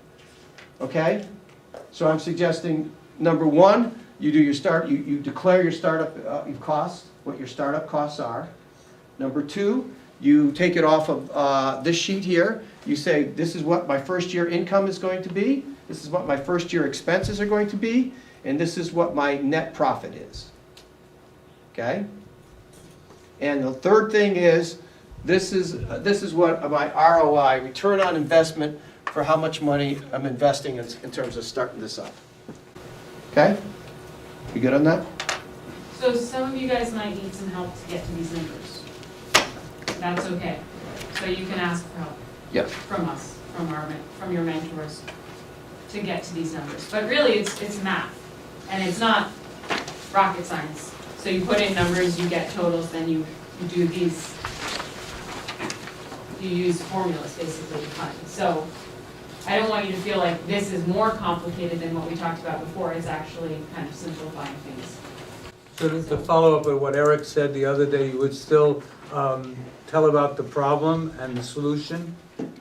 S4: Okay? So I'm suggesting number one, you declare your startup costs, what your startup costs are. Number two, you take it off of this sheet here. You say, this is what my first year income is going to be. This is what my first year expenses are going to be. And this is what my net profit is. Okay? And the third thing is, this is what my ROI, return on investment, for how much money I'm investing in terms of starting this up. Okay? You good on that?
S5: So some of you guys might need some help to get to these numbers. That's okay. So you can ask for help.
S4: Yes.
S5: From us, from your mentors, to get to these numbers. But really, it's math, and it's not rocket science. So you put in numbers, you get totals, then you do these, you use formulas basically to find. So I don't want you to feel like this is more complicated than what we talked about before. It's actually kind of simplifying things.
S8: So to follow up with what Eric said the other day, you would still tell about the problem and the solution,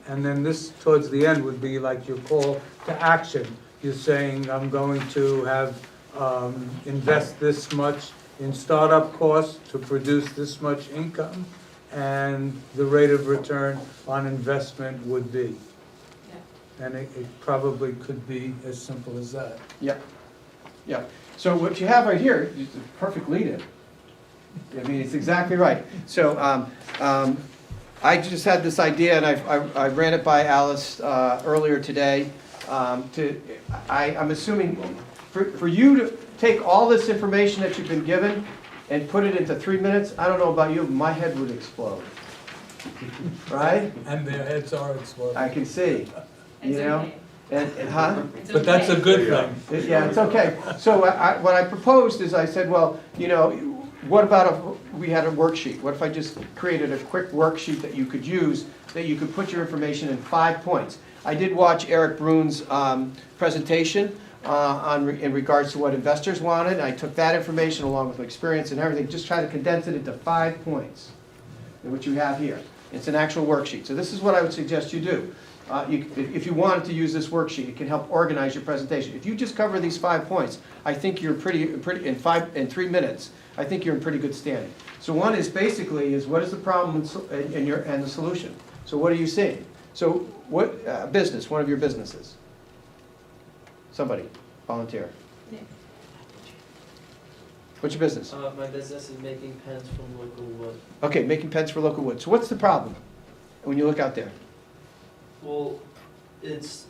S8: and then this, towards the end, would be like your call to action. You're saying, I'm going to have invest this much in startup costs to produce this much income, and the rate of return on investment would be.
S5: Yeah.
S8: And it probably could be as simple as that.
S4: Yep. Yep. So what you have right here is a perfect lead-in. I mean, it's exactly right. So I just had this idea, and I ran it by Alice earlier today. I'm assuming for you to take all this information that you've been given and put it into 3 minutes, I don't know about you, but my head would explode. Right?
S8: And their heads are exploding.
S4: I can see.
S5: It's
S4: You know?
S5: okay.
S4: Huh?
S5: It's
S8: But that's a
S5: okay.
S8: good thing.
S4: Yeah, it's okay. So what I proposed is I said, well, you know, what about if we had a worksheet? What if I just created a quick worksheet that you could use, that you could put your information in 5 points? I did watch Eric Brune's presentation in regards to what investors wanted. I took that information along with my experience and everything, just try to condense it into 5 points, which you have here. It's an actual worksheet. So this is what I would suggest you do. If you wanted to use this worksheet, it can help organize your presentation. If you just cover these 5 points, I think you're in 3 minutes. I think you're in pretty good standing. So one is basically what is the problem and the solution. So what are you seeing? So what business? One of your businesses. Somebody volunteer.
S10: Nick.
S4: What's your business?
S10: My business is making pens from local wood.
S4: Okay, making pens for local wood. So what's the problem when you look out there?
S10: Well, it's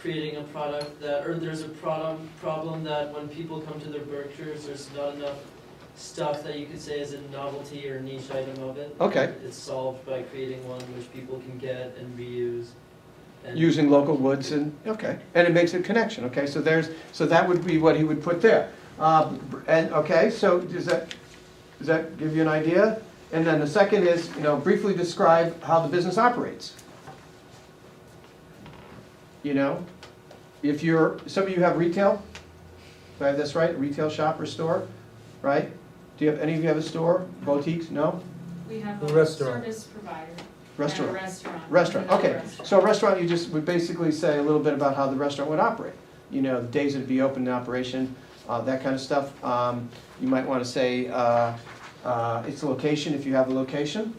S10: creating a product that, or there's a problem that when people come to their Berkshires, there's not enough stuff that you could say is a novelty or niche item of it.
S4: Okay.
S10: It's solved by creating one which people can get and reuse. And
S4: Using local woods and, okay, and it makes a connection, okay, so that would be what he would put there. And, okay, so does that give you an idea? And then the second is, you know, briefly describe how the business operates. You know, if some of you have retail, do I have this right, retail shop or store, right? Any of you have a store, boutiques, no?
S5: We have
S8: A
S5: a
S8: restaurant.
S5: service provider.
S4: Restaurant.
S5: And a restaurant.
S4: Restaurant,
S5: Another
S4: okay.
S5: restaurant.
S4: So a restaurant, you just would basically say a little bit about how the restaurant would operate. You know, the days it'd be open in operation, that kind of stuff. You might want to say its location if you have a location.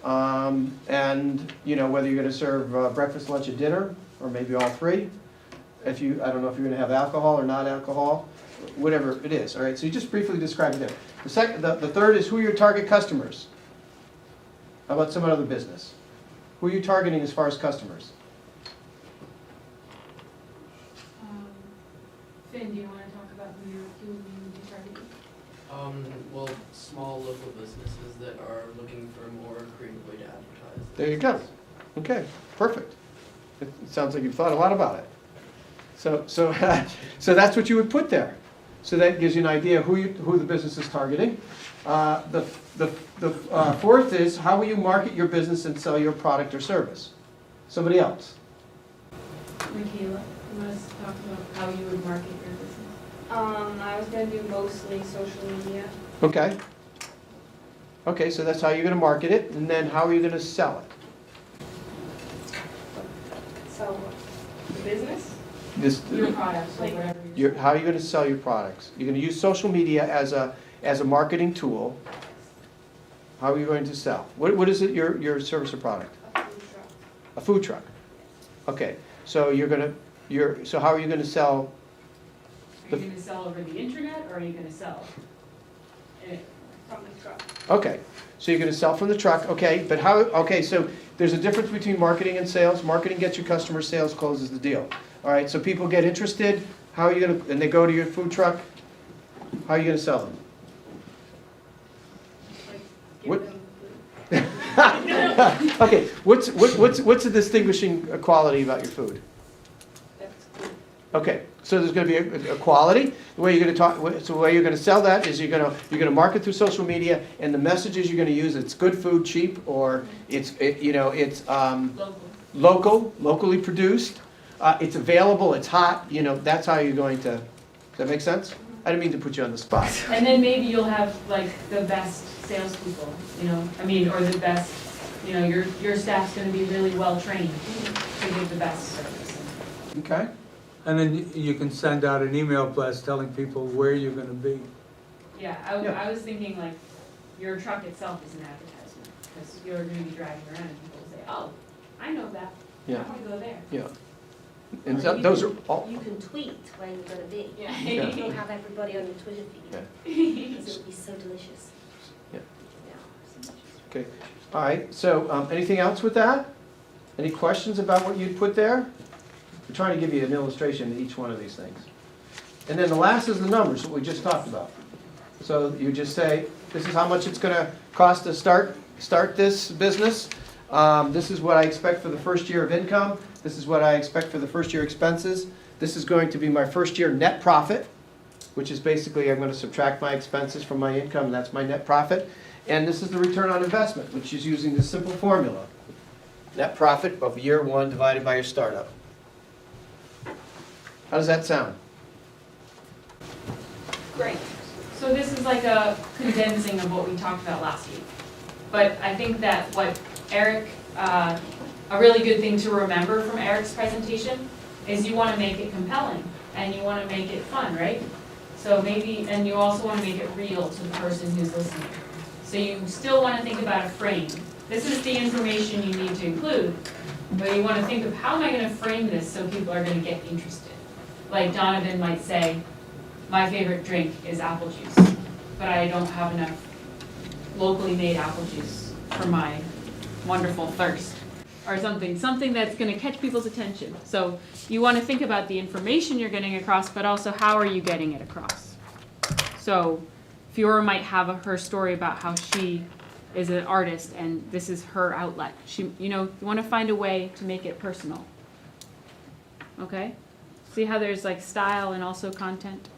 S4: And, you know, whether you're going to serve breakfast, lunch, and dinner, or maybe all three. I don't know if you're going to have alcohol or not alcohol, whatever it is, all right? So you just briefly describe it there. The third is who are your target customers? How about some other business? Who are you targeting as far as customers?
S5: Finn, do you want to talk about who you would be targeting?
S10: well, small local businesses that are looking for a more creative way to advertise.
S4: There you go. Okay, perfect. It sounds like you've thought a lot about it. So so that's what you would put there. So that gives you an idea who the business is targeting. The fourth is how will you market your business and sell your product or service? Somebody else.
S5: Michaela, you want us to talk about how you would market your business?
S3: I was gonna do mostly social media.
S4: Okay. Okay, so that's how you're going to market it, and then how are you going to sell it?
S3: So, the business?
S5: Your products, like whatever
S4: How are you going to sell your products? You're going to use social media as a marketing tool. How are you going to sell? What is it, your service or product?
S3: A food truck.
S4: A food truck. Okay, so so how are you going to sell?
S5: Are you going to sell over the internet, or are you going to sell
S3: From the truck.
S4: Okay, so you're going to sell from the truck, okay, but okay, so there's a difference between marketing and sales. Marketing gets you customers, sales closes the deal. All right, so people get interested, how are you going to, and they go to your food truck, how are you going to sell them?
S3: Like,
S4: What-
S3: give them food.
S4: Okay, what's the distinguishing quality about your food?
S3: That's good.
S4: Okay, so there's going to be a quality. The way you're going to talk, so the way you're going to sell that is you're going to market through social media, and the messages you're going to use, it's good food, cheap, or it's locally produced, it's available, it's hot. You know, that's how you're going to. Does that make sense? I didn't mean to put you on the spot.
S5: And then maybe you'll have like the best salespeople, or the best, your staff's gonna be really well trained to give the best service.
S4: Okay.
S8: And then you can send out an email blast telling people where you're gonna be.
S5: Yeah,
S4: Yeah.
S5: I was thinking like, your truck itself is an advertisement, because you're gonna be driving around and people will say, oh, I know that, I
S4: Yeah.
S5: wanna go there.
S4: Yeah. And those are all.
S7: You can tweet where you're going to be.
S5: Yeah.
S7: You don't have everybody on your Twitter feed.
S4: Yeah.
S7: Because it would be so delicious.
S4: Yeah.
S7: Yeah.
S4: Okay. All right. So anything else with that? Any questions about what you'd put there? We're trying to give you an illustration of each one of these things. And then the last is the numbers that we just talked about. So you just say, this is how much it's going to cost to start this business. This is what I expect for the first year of income. This is what I expect for the first year expenses. This is going to be my first year net profit, which is basically I'm going to subtract my expenses from my income, and that's my net profit. And this is the return on investment, which is using this simple formula. Net profit of year one divided by your startup. How does that sound?
S5: Great. So this is like a condensing of what we talked about last week. But I think that what Eric, a really good thing to remember from Eric's presentation is you want to make it compelling and you want to make it fun, right? So maybe, and you also want to make it real to the person who's listening. So you still want to think about a frame. This is the information you need to include, but you want to think of how am I going to frame this so people are going to get interested. Like Donovan might say, my favorite drink is apple juice, but I don't have enough locally made apple juice for my wonderful thirst. Or something that's going to catch people's attention. So you want to think about the information you're getting across, but also how are you getting it across. So Fiora might have her story about how she is an artist and this is her outlet. You want to find a way to make it personal. Okay? See how there's like style and also content?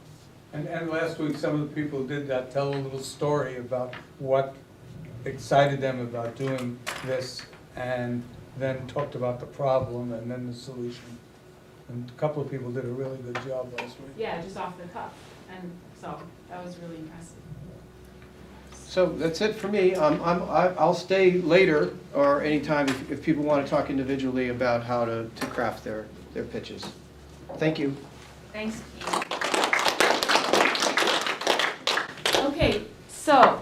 S8: And last week, some of the people did that, tell a little story about what excited them about doing this, and then talked about the problem and then the solution. And a couple of people did a really good job last week.
S5: Yeah, just off the cuff. And so that was really impressive.
S4: So that's it for me. I'll stay later or anytime if people want to talk individually about how to craft their pitches. Thank you.
S5: Thanks, Keith. Okay, so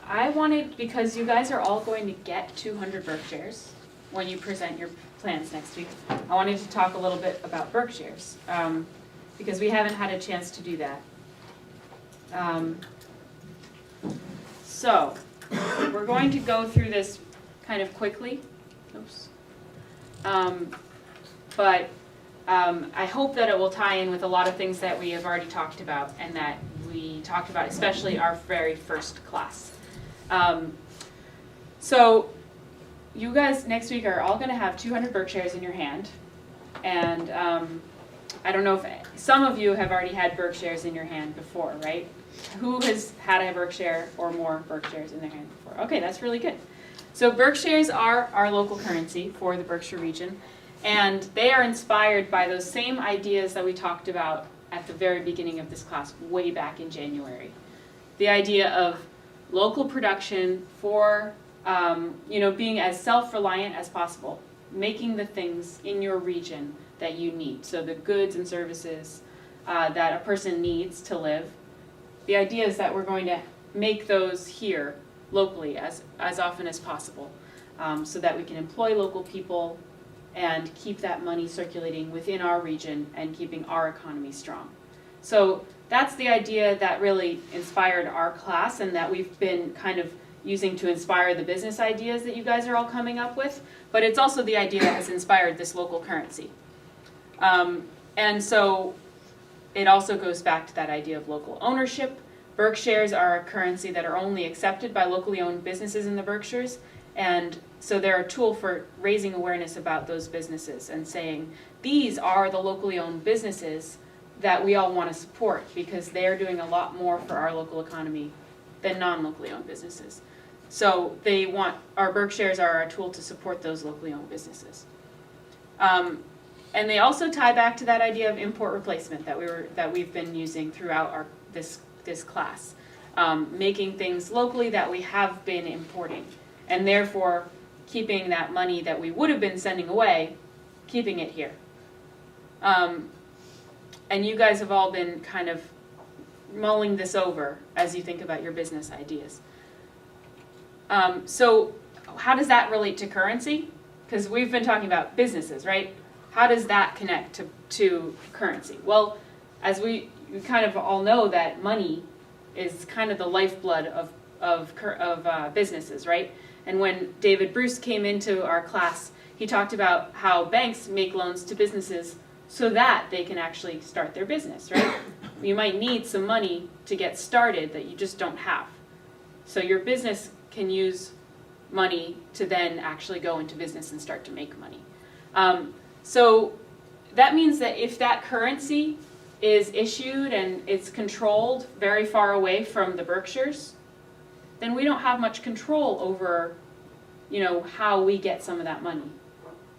S5: I wanted, because you guys are all going to get 200 Berkshires when you present your plans next week, I wanted to talk a little bit about Berkshires, because we haven't had a chance to do that. So, we're going to go through this kind of quickly. Oops. But I hope that it will tie in with a lot of things that we have already talked about and that we talked about, especially our very first class. So you guys next week are all going to have 200 Berkshires in your hand. And I don't know if some of you have already had Berkshires in your hand before, right? Who has had a Berkshire or more Berkshires in their hand before? Okay, that's really good. So Berkshires are our local currency for the Berkshire region. And they are inspired by those same ideas that we talked about at the very beginning of this class, way back in January. The idea of local production for, being as self-reliant as possible, making the things in your region that you need. So the goods and services that a person needs to live. The idea is that we're going to make those here locally as often as possible, so that we can employ local people and keep that money circulating within our region and keeping our economy strong. So that's the idea that really inspired our class and that we've been kind of using to inspire the business ideas that you guys are all coming up with, but it's also the idea that has inspired this local currency. And so it also goes back to that idea of local ownership. Berkshires are a currency that are only accepted by locally owned businesses in the Berkshires, and so they're a tool for raising awareness about those businesses and saying, these are the locally owned businesses that we all want to support because they're doing a lot more for our local economy than non-locally owned businesses. So our Berkshires are a tool to support those locally owned businesses. And they also tie back to that idea of import replacement that we've been using throughout this class, making things locally that we have been importing, and therefore keeping that money that we would have been sending away, keeping it here. And you guys have all been kind of mulling this over as you think about your business ideas. So how does that relate to currency? Because we've been talking about businesses, right? How does that connect to currency? Well, as we kind of all know that money is kind of the lifeblood of businesses, right? And when David Bruce came into our class, he talked about how banks make loans to businesses so that they can actually start their business, right? You might need some money to get started that you just don't have. So your business can use money to then actually go into business and start to make money. So that means that if that currency is issued and it's controlled very far away from the Berkshires, then we don't have much control over, how we get some of that money.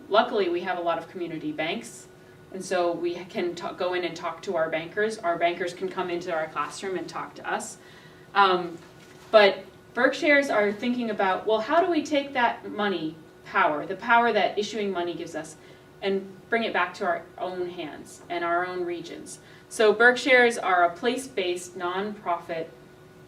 S5: Luckily, we have a lot of community banks, and so we can go in and talk to our bankers. Our bankers can come into our classroom and talk to us. But Berkshires are thinking about, well, how do we take that money power, the power that issuing money gives us, and bring it back to our own hands and our own regions. So Berkshires are a place-based nonprofit.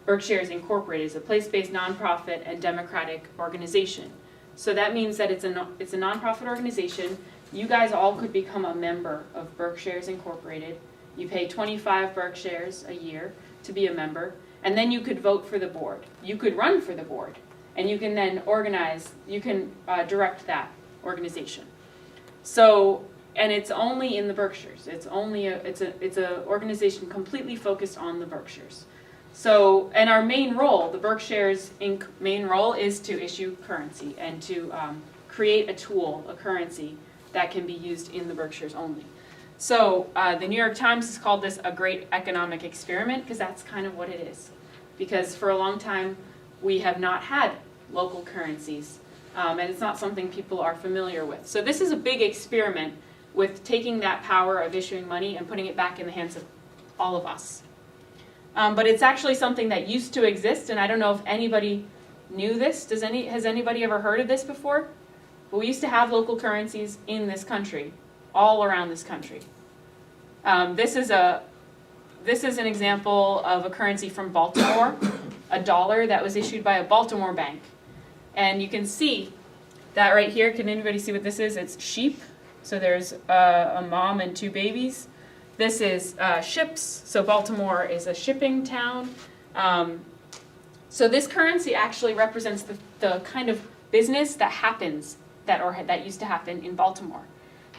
S5: Berkshires Incorporated is a place-based nonprofit and democratic organization. So that means that it's a nonprofit organization. You guys all could become a member of Berkshires Incorporated. You pay 25 Berkshires a year to be a member, and then you could vote for the board. You could run for the board, and you can then direct that organization. So, and it's only in the Berkshires. It's a organization completely focused on the Berkshires. So, and our main role, the Berkshires Inc. main role, is to issue currency and to create a tool, a currency that can be used in the Berkshires only. So the New York Times has called this a great economic experiment, because that's kind of what it is. Because for a long time we have not had local currencies, and it's not something people are familiar with. So this is a big experiment with taking that power of issuing money and putting it back in the hands of all of us. But it's actually something that used to exist, and I don't know if anybody knew this. Has anybody ever heard of this before? But we used to have local currencies in this country, all around this country. This is an example of a currency from Baltimore, a dollar that was issued by a Baltimore bank. And you can see that right here. Can anybody see what this is? It's sheep. So there's a mom and two babies. This is ships. So Baltimore is a shipping town. So this currency actually represents the kind of business that happens, that used to happen in Baltimore.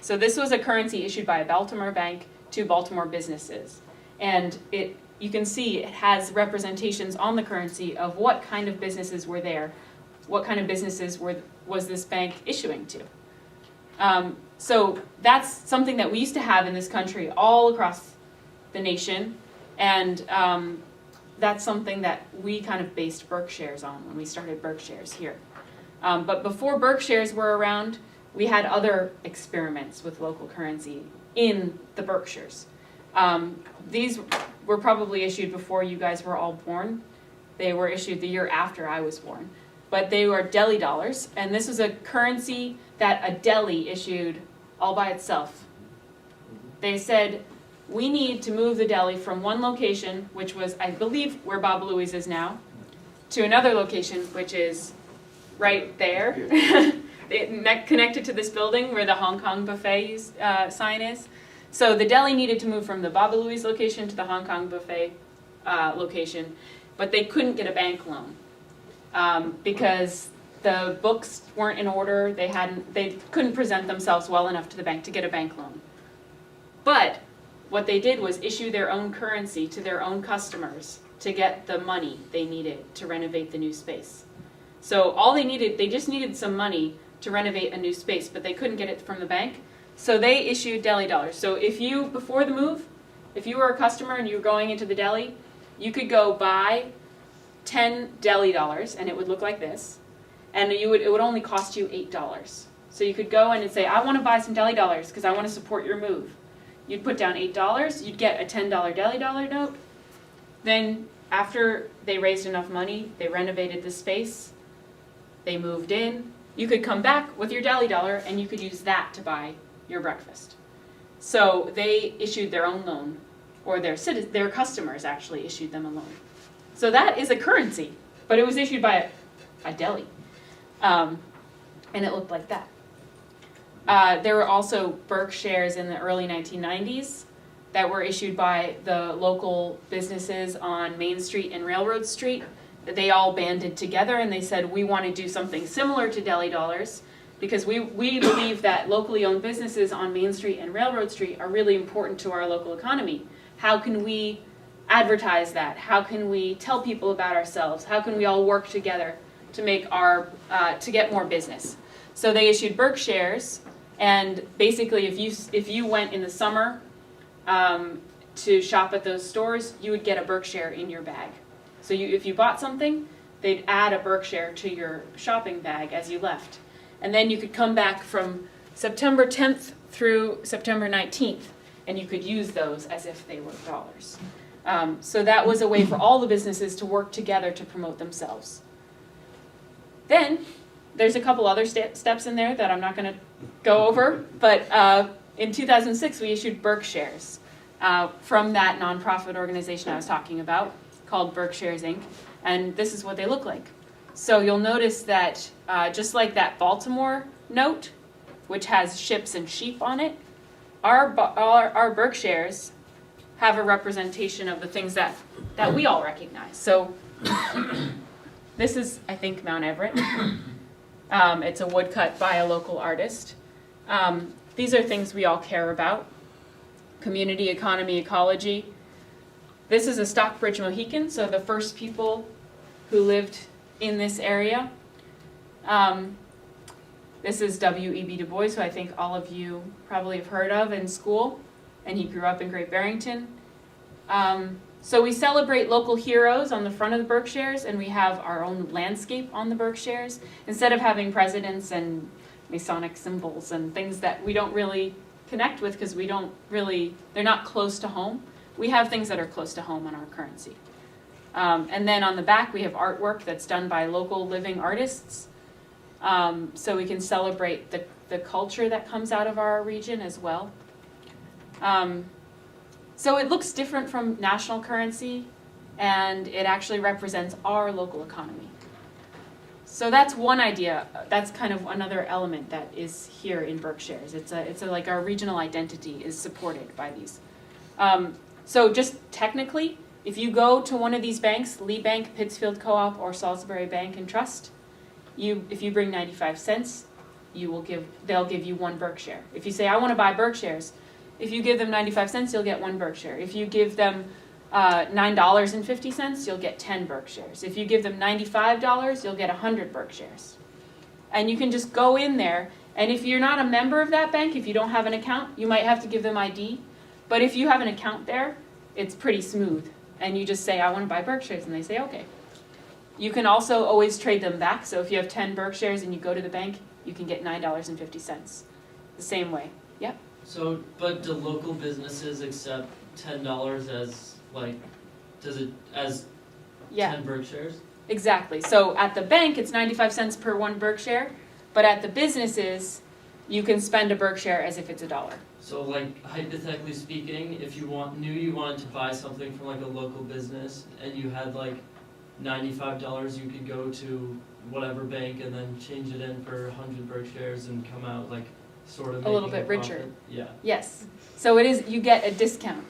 S5: So this was a currency issued by a Baltimore bank to Baltimore businesses. And you can see it has representations on the currency of what kind of businesses were there, what kind of businesses was this bank issuing to. So that's something that we used to have in this country all across the nation, and that's something that we kind of based Berkshires on when we started Berkshires here. But before Berkshires were around, we had other experiments with local currency in the Berkshires. These were probably issued before you guys were all born. They were issued the year after I was born. But they were deli dollars, and this was a currency that a deli issued all by itself. They said, we need to move the deli from one location, which was, I believe, where Bob Louie's is now, to another location, which is right there, connected to this building where the Hong Kong buffet sign is. So the deli needed to move from the Bob Louie's location to the Hong Kong buffet location, but they couldn't get a bank loan because the books weren't in order. They couldn't present themselves well enough to the bank to get a bank loan. But what they did was issue their own currency to their own customers to get the money they needed to renovate the new space. So they just needed some money to renovate a new space, but they couldn't get it from the bank. So they issued deli dollars. So before the move, if you were a customer and you were going into the deli, you could go buy 10 deli dollars, and it would look like this, and it would only cost you $8. So you could go in and say, I want to buy some deli dollars because I want to support your move. You'd put down $8, you'd get a $10 deli dollar note. Then after they raised enough money, they renovated the space, they moved in, you could come back with your deli dollar and you could use that to buy your breakfast. So they issued their own loan, or their customers actually issued them a loan. So that is a currency, but it was issued by a deli, and it looked like that. There were also Berkshires in the early 1990s that were issued by the local businesses on Main Street and Railroad Street. They all banded together and they said, we want to do something similar to deli dollars because we believe that locally owned businesses on Main Street and Railroad Street are really important to our local economy. How can we advertise that? How can we tell people about ourselves? How can we all work together
S1: to make to get more business. So they issued Berkshires, and basically if you went in the summer to shop at those stores, you would get a Berkshire in your bag. So if you bought something, they'd add a Berkshire to your shopping bag as you left. And then you could come back from September 10th through September 19th, and you could use those as if they were dollars. So that was a way for all the businesses to work together to promote themselves. Then, there's a couple other steps in there that I'm not going to go over, but in 2006 we issued Berkshires from that nonprofit organization I was talking about called Berkshires Inc. And this is what they look like. So you'll notice that just like that Baltimore note, which has ships and sheep on it, our Berkshires have a representation of the things that we all recognize. So this is, I think, Mount Everett. It's a woodcut by a local artist. These are things we all care about. Community, economy, ecology. This is a Stockbridge Mohican, so the first people who lived in this area. This is W.E.B. Du Bois, who I think all of you probably have heard of in school, and he grew up in Great Barrington. So we celebrate local heroes on the front of the Berkshires, and we have our own landscape on the Berkshires. Instead of having presidents and Masonic symbols and things that we don't really connect with because they're not close to home, we have things that are close to home on our currency. And then on the back we have artwork that's done by local living artists. So we can celebrate the culture that comes out of our region as well. So it looks different from national currency, and it actually represents our local economy. So that's one idea. That's kind of another element that is here in Berkshires. It's like our regional identity is supported by these. So just technically, if you go to one of these banks, Lee Bank, Pittsfield Co-op, or Salisbury Bank and Trust, if you bring 95 cents, they'll give you one Berkshire. If you say, I want to buy Berkshires, if you give them 95 cents, you'll get one Berkshire. If you give them $9.50, you'll get 10 Berkshires. If you give them $95, you'll get 100 Berkshires. And you can just go in there, and if you're not a member of that bank, if you don't have an account, you might have to give them ID. But if you have an account there, it's pretty smooth. And you just say, I want to buy Berkshires, and they say, okay. You can also always trade them back. So if you have 10 Berkshires and you go to the bank, you can get $9.50. The same way. Yep.
S10: So, but do local businesses accept $10 as, as
S1: Yeah.
S10: 10 Berkshires?
S1: Exactly. So at the bank, it's 95 cents per one Berkshire, but at the businesses, you can spend a Berkshire as if it's $1.
S10: So hypothetically speaking, if you knew you wanted to buy something from a local business and you had $95, you could go to whatever bank and then change it in for 100 Berkshires and come out sort of
S1: A little
S10: making
S1: bit richer.
S10: profit. Yeah.
S1: Yes. So it is, you get a discount,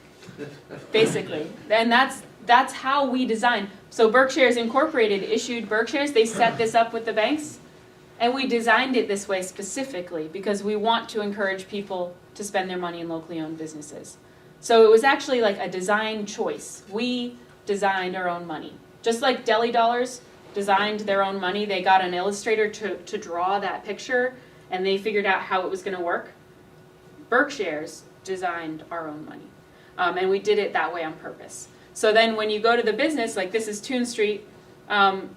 S1: basically. And that's how we design. So Berkshires Incorporated issued Berkshires. They set this up with the banks. And we designed it this way specifically because we want to encourage people to spend their money in locally owned businesses. So it was actually a design choice. We designed our own money. Just like Deli Dollars designed their own money, they got an illustrator to draw that picture, and they figured out how it was going to work. Berkshires designed our own money. And we did it that way on purpose. So then when you go to the business, this is Toon Street,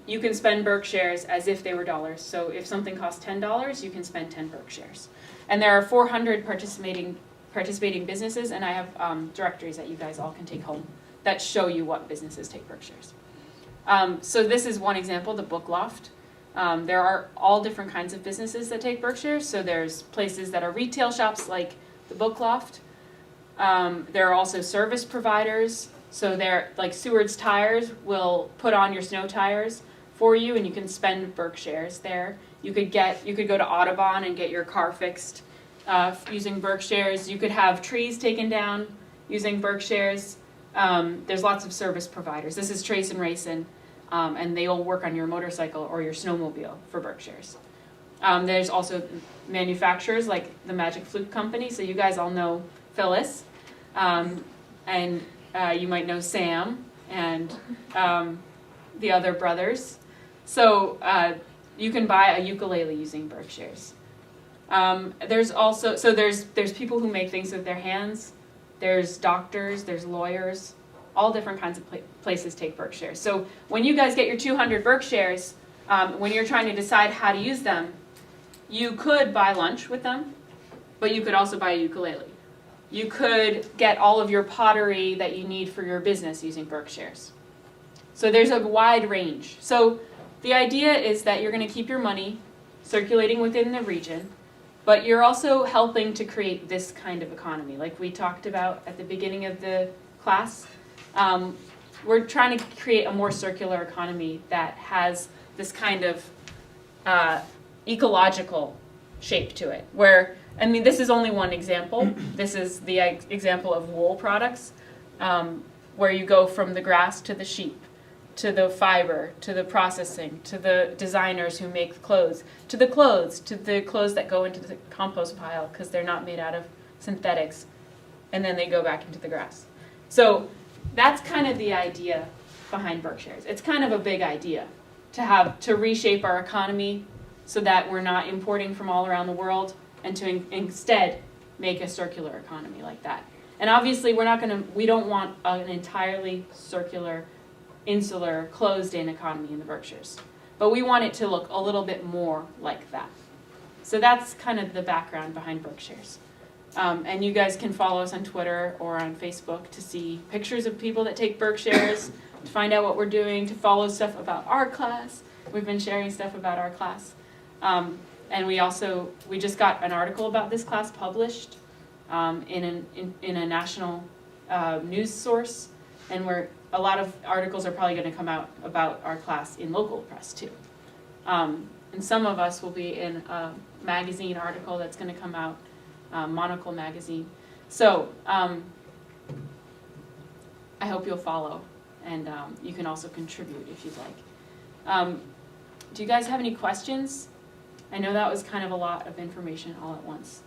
S1: you can spend Berkshires as if they were dollars. So if something costs $10, you can spend 10 Berkshires. And there are 400 participating businesses, and I have directories that you guys all can take home that show you what businesses take Berkshires. So this is one example, the Book Loft. There are all different kinds of businesses that take Berkshires. So there's places that are retail shops like the Book Loft. There are also service providers. So they're Seward's Tires will put on your snow tires for you, and you can spend Berkshires there. You could go to Audubon and get your car fixed using Berkshires. You could have trees taken down using Berkshires. There's lots of service providers. This is Trace and Racin, and they all work on your motorcycle or your snowmobile for Berkshires. There's also manufacturers like the Magic Flute Company. So you guys all know Phyllis, and you might know Sam and the other brothers.
S5: So you can buy a ukulele using Berkshires. There's also, so there's people who make things with their hands. There's doctors, there's lawyers, all different kinds of places take Berkshires. So when you guys get your 200 Berkshires, when you're trying to decide how to use them, you could buy lunch with them, but you could also buy a ukulele. You could get all of your pottery that you need for your business using Berkshires. So there's a wide range. So the idea is that you're going to keep your money circulating within the region, but you're also helping to create this kind of economy. Like we talked about at the beginning of the class, we're trying to create a more circular economy that has this kind of ecological shape to it. Where, I mean, this is only one example. This is the example of wool products, where you go from the grass to the sheep, to the fiber, to the processing, to the designers who make clothes that go into the compost pile because they're not made out of synthetics, and then they go back into the grass. So that's kind of the idea behind Berkshires. It's kind of a big idea to reshape our economy so that we're not importing from all around the world, and to instead make a circular economy like that. And obviously we don't want an entirely circular, insular, closed-in economy in the Berkshires. But we want it to look a little bit more like that. So that's kind of the background behind Berkshires. And you guys can follow us on Twitter or on Facebook to see pictures of people that take Berkshires, to find out what we're doing, to follow stuff about our class. We've been sharing stuff about our class. And we just got an article about this class published in a national news source, and a lot of articles are probably going to come out about our class in local press too. And some of us will be in a magazine article that's going to come out, Monocle magazine. So I hope you'll follow, and you can also contribute if you'd like. Do you guys have any questions? I know that was kind of a lot of information all at once.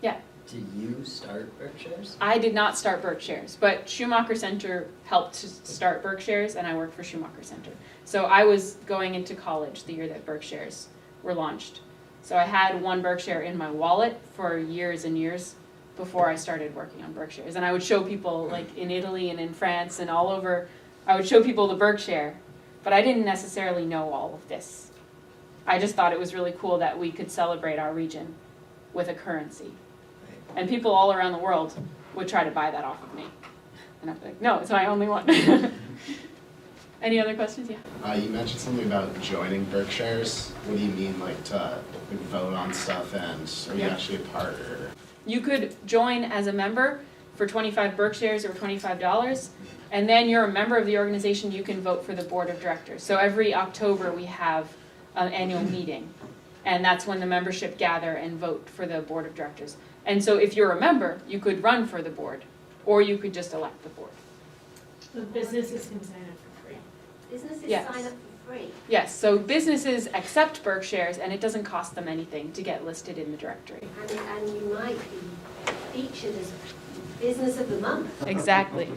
S5: Yeah.
S6: Did you start Berkshires?
S5: I did not start Berkshires, but Schumacher Center helped to start Berkshires, and I work for Schumacher Center. So I was going into college the year that Berkshires were launched. So I had one Berkshire in my wallet for years and years before I started working on Berkshires. And I would show people, like in Italy and in France and all over, I would show people the Berkshire, but I didn't necessarily know all of this. I just thought it was really cool that we could celebrate our region with a currency. And people all around the world would try to buy that off of me. And I'd be like, no, it's my only one. Any other questions? Yeah.
S11: You mentioned something about joining Berkshires. What do you mean, like to vote on stuff, and are you actually a part? Or?
S5: You could join as a member for 25 Berkshires or $25, and then you're a member of the organization. You can vote for the board of directors. So every October we have an annual meeting, and that's when the membership gather and vote for the board of directors. And so if you're a member, you could run for the board, or you could just elect the board.
S3: The businesses can sign up for free.
S7: Businesses
S5: Yes.
S7: sign up for free.
S5: Yes, so businesses accept Berkshires, and it doesn't cost them anything to get listed in the directory.
S7: And you might be featured as Business of the Month.
S5: Exactly.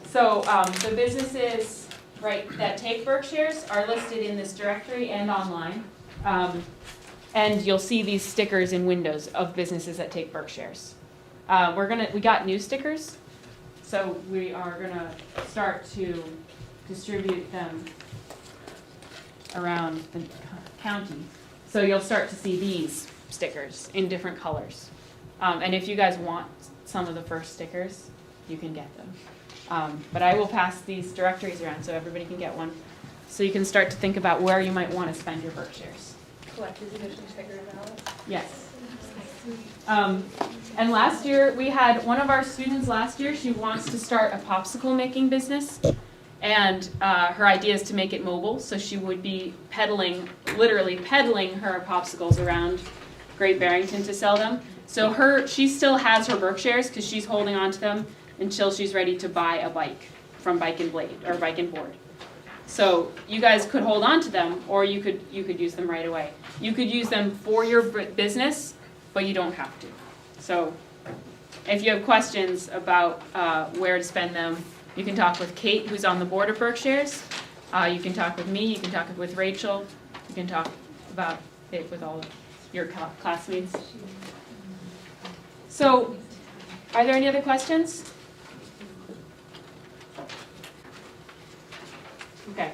S5: So the businesses, right, that take Berkshires are listed in this directory and online. And you'll see these stickers in windows of businesses that take Berkshires. We got new stickers, so we are gonna start to distribute them around the county. So you'll start to see these stickers in different colors. And if you guys want some of the first stickers, you can get them. But I will pass these directories around so everybody can get one, so you can start to think about where you might want to spend your Berkshires.
S3: Collector's edition sticker ballot.
S5: Yes. And last year, we had one of our students last year, she wants to start a popsicle making business. And her idea is to make it mobile, so she would be literally peddling her popsicles around Great Barrington to sell them. So she still has her Berkshires because she's holding on to them until she's ready to buy a bike from Bike and Blade or Bike and Board. So you guys could hold on to them, or you could use them right away. You could use them for your business, but you don't have to. So if you have questions about where to spend them,
S1: You can talk with Kate, who's on the board of Berkshires. You can talk with me, you can talk with Rachel, you can talk about it with all of your classmates. So, are there any other questions? Okay.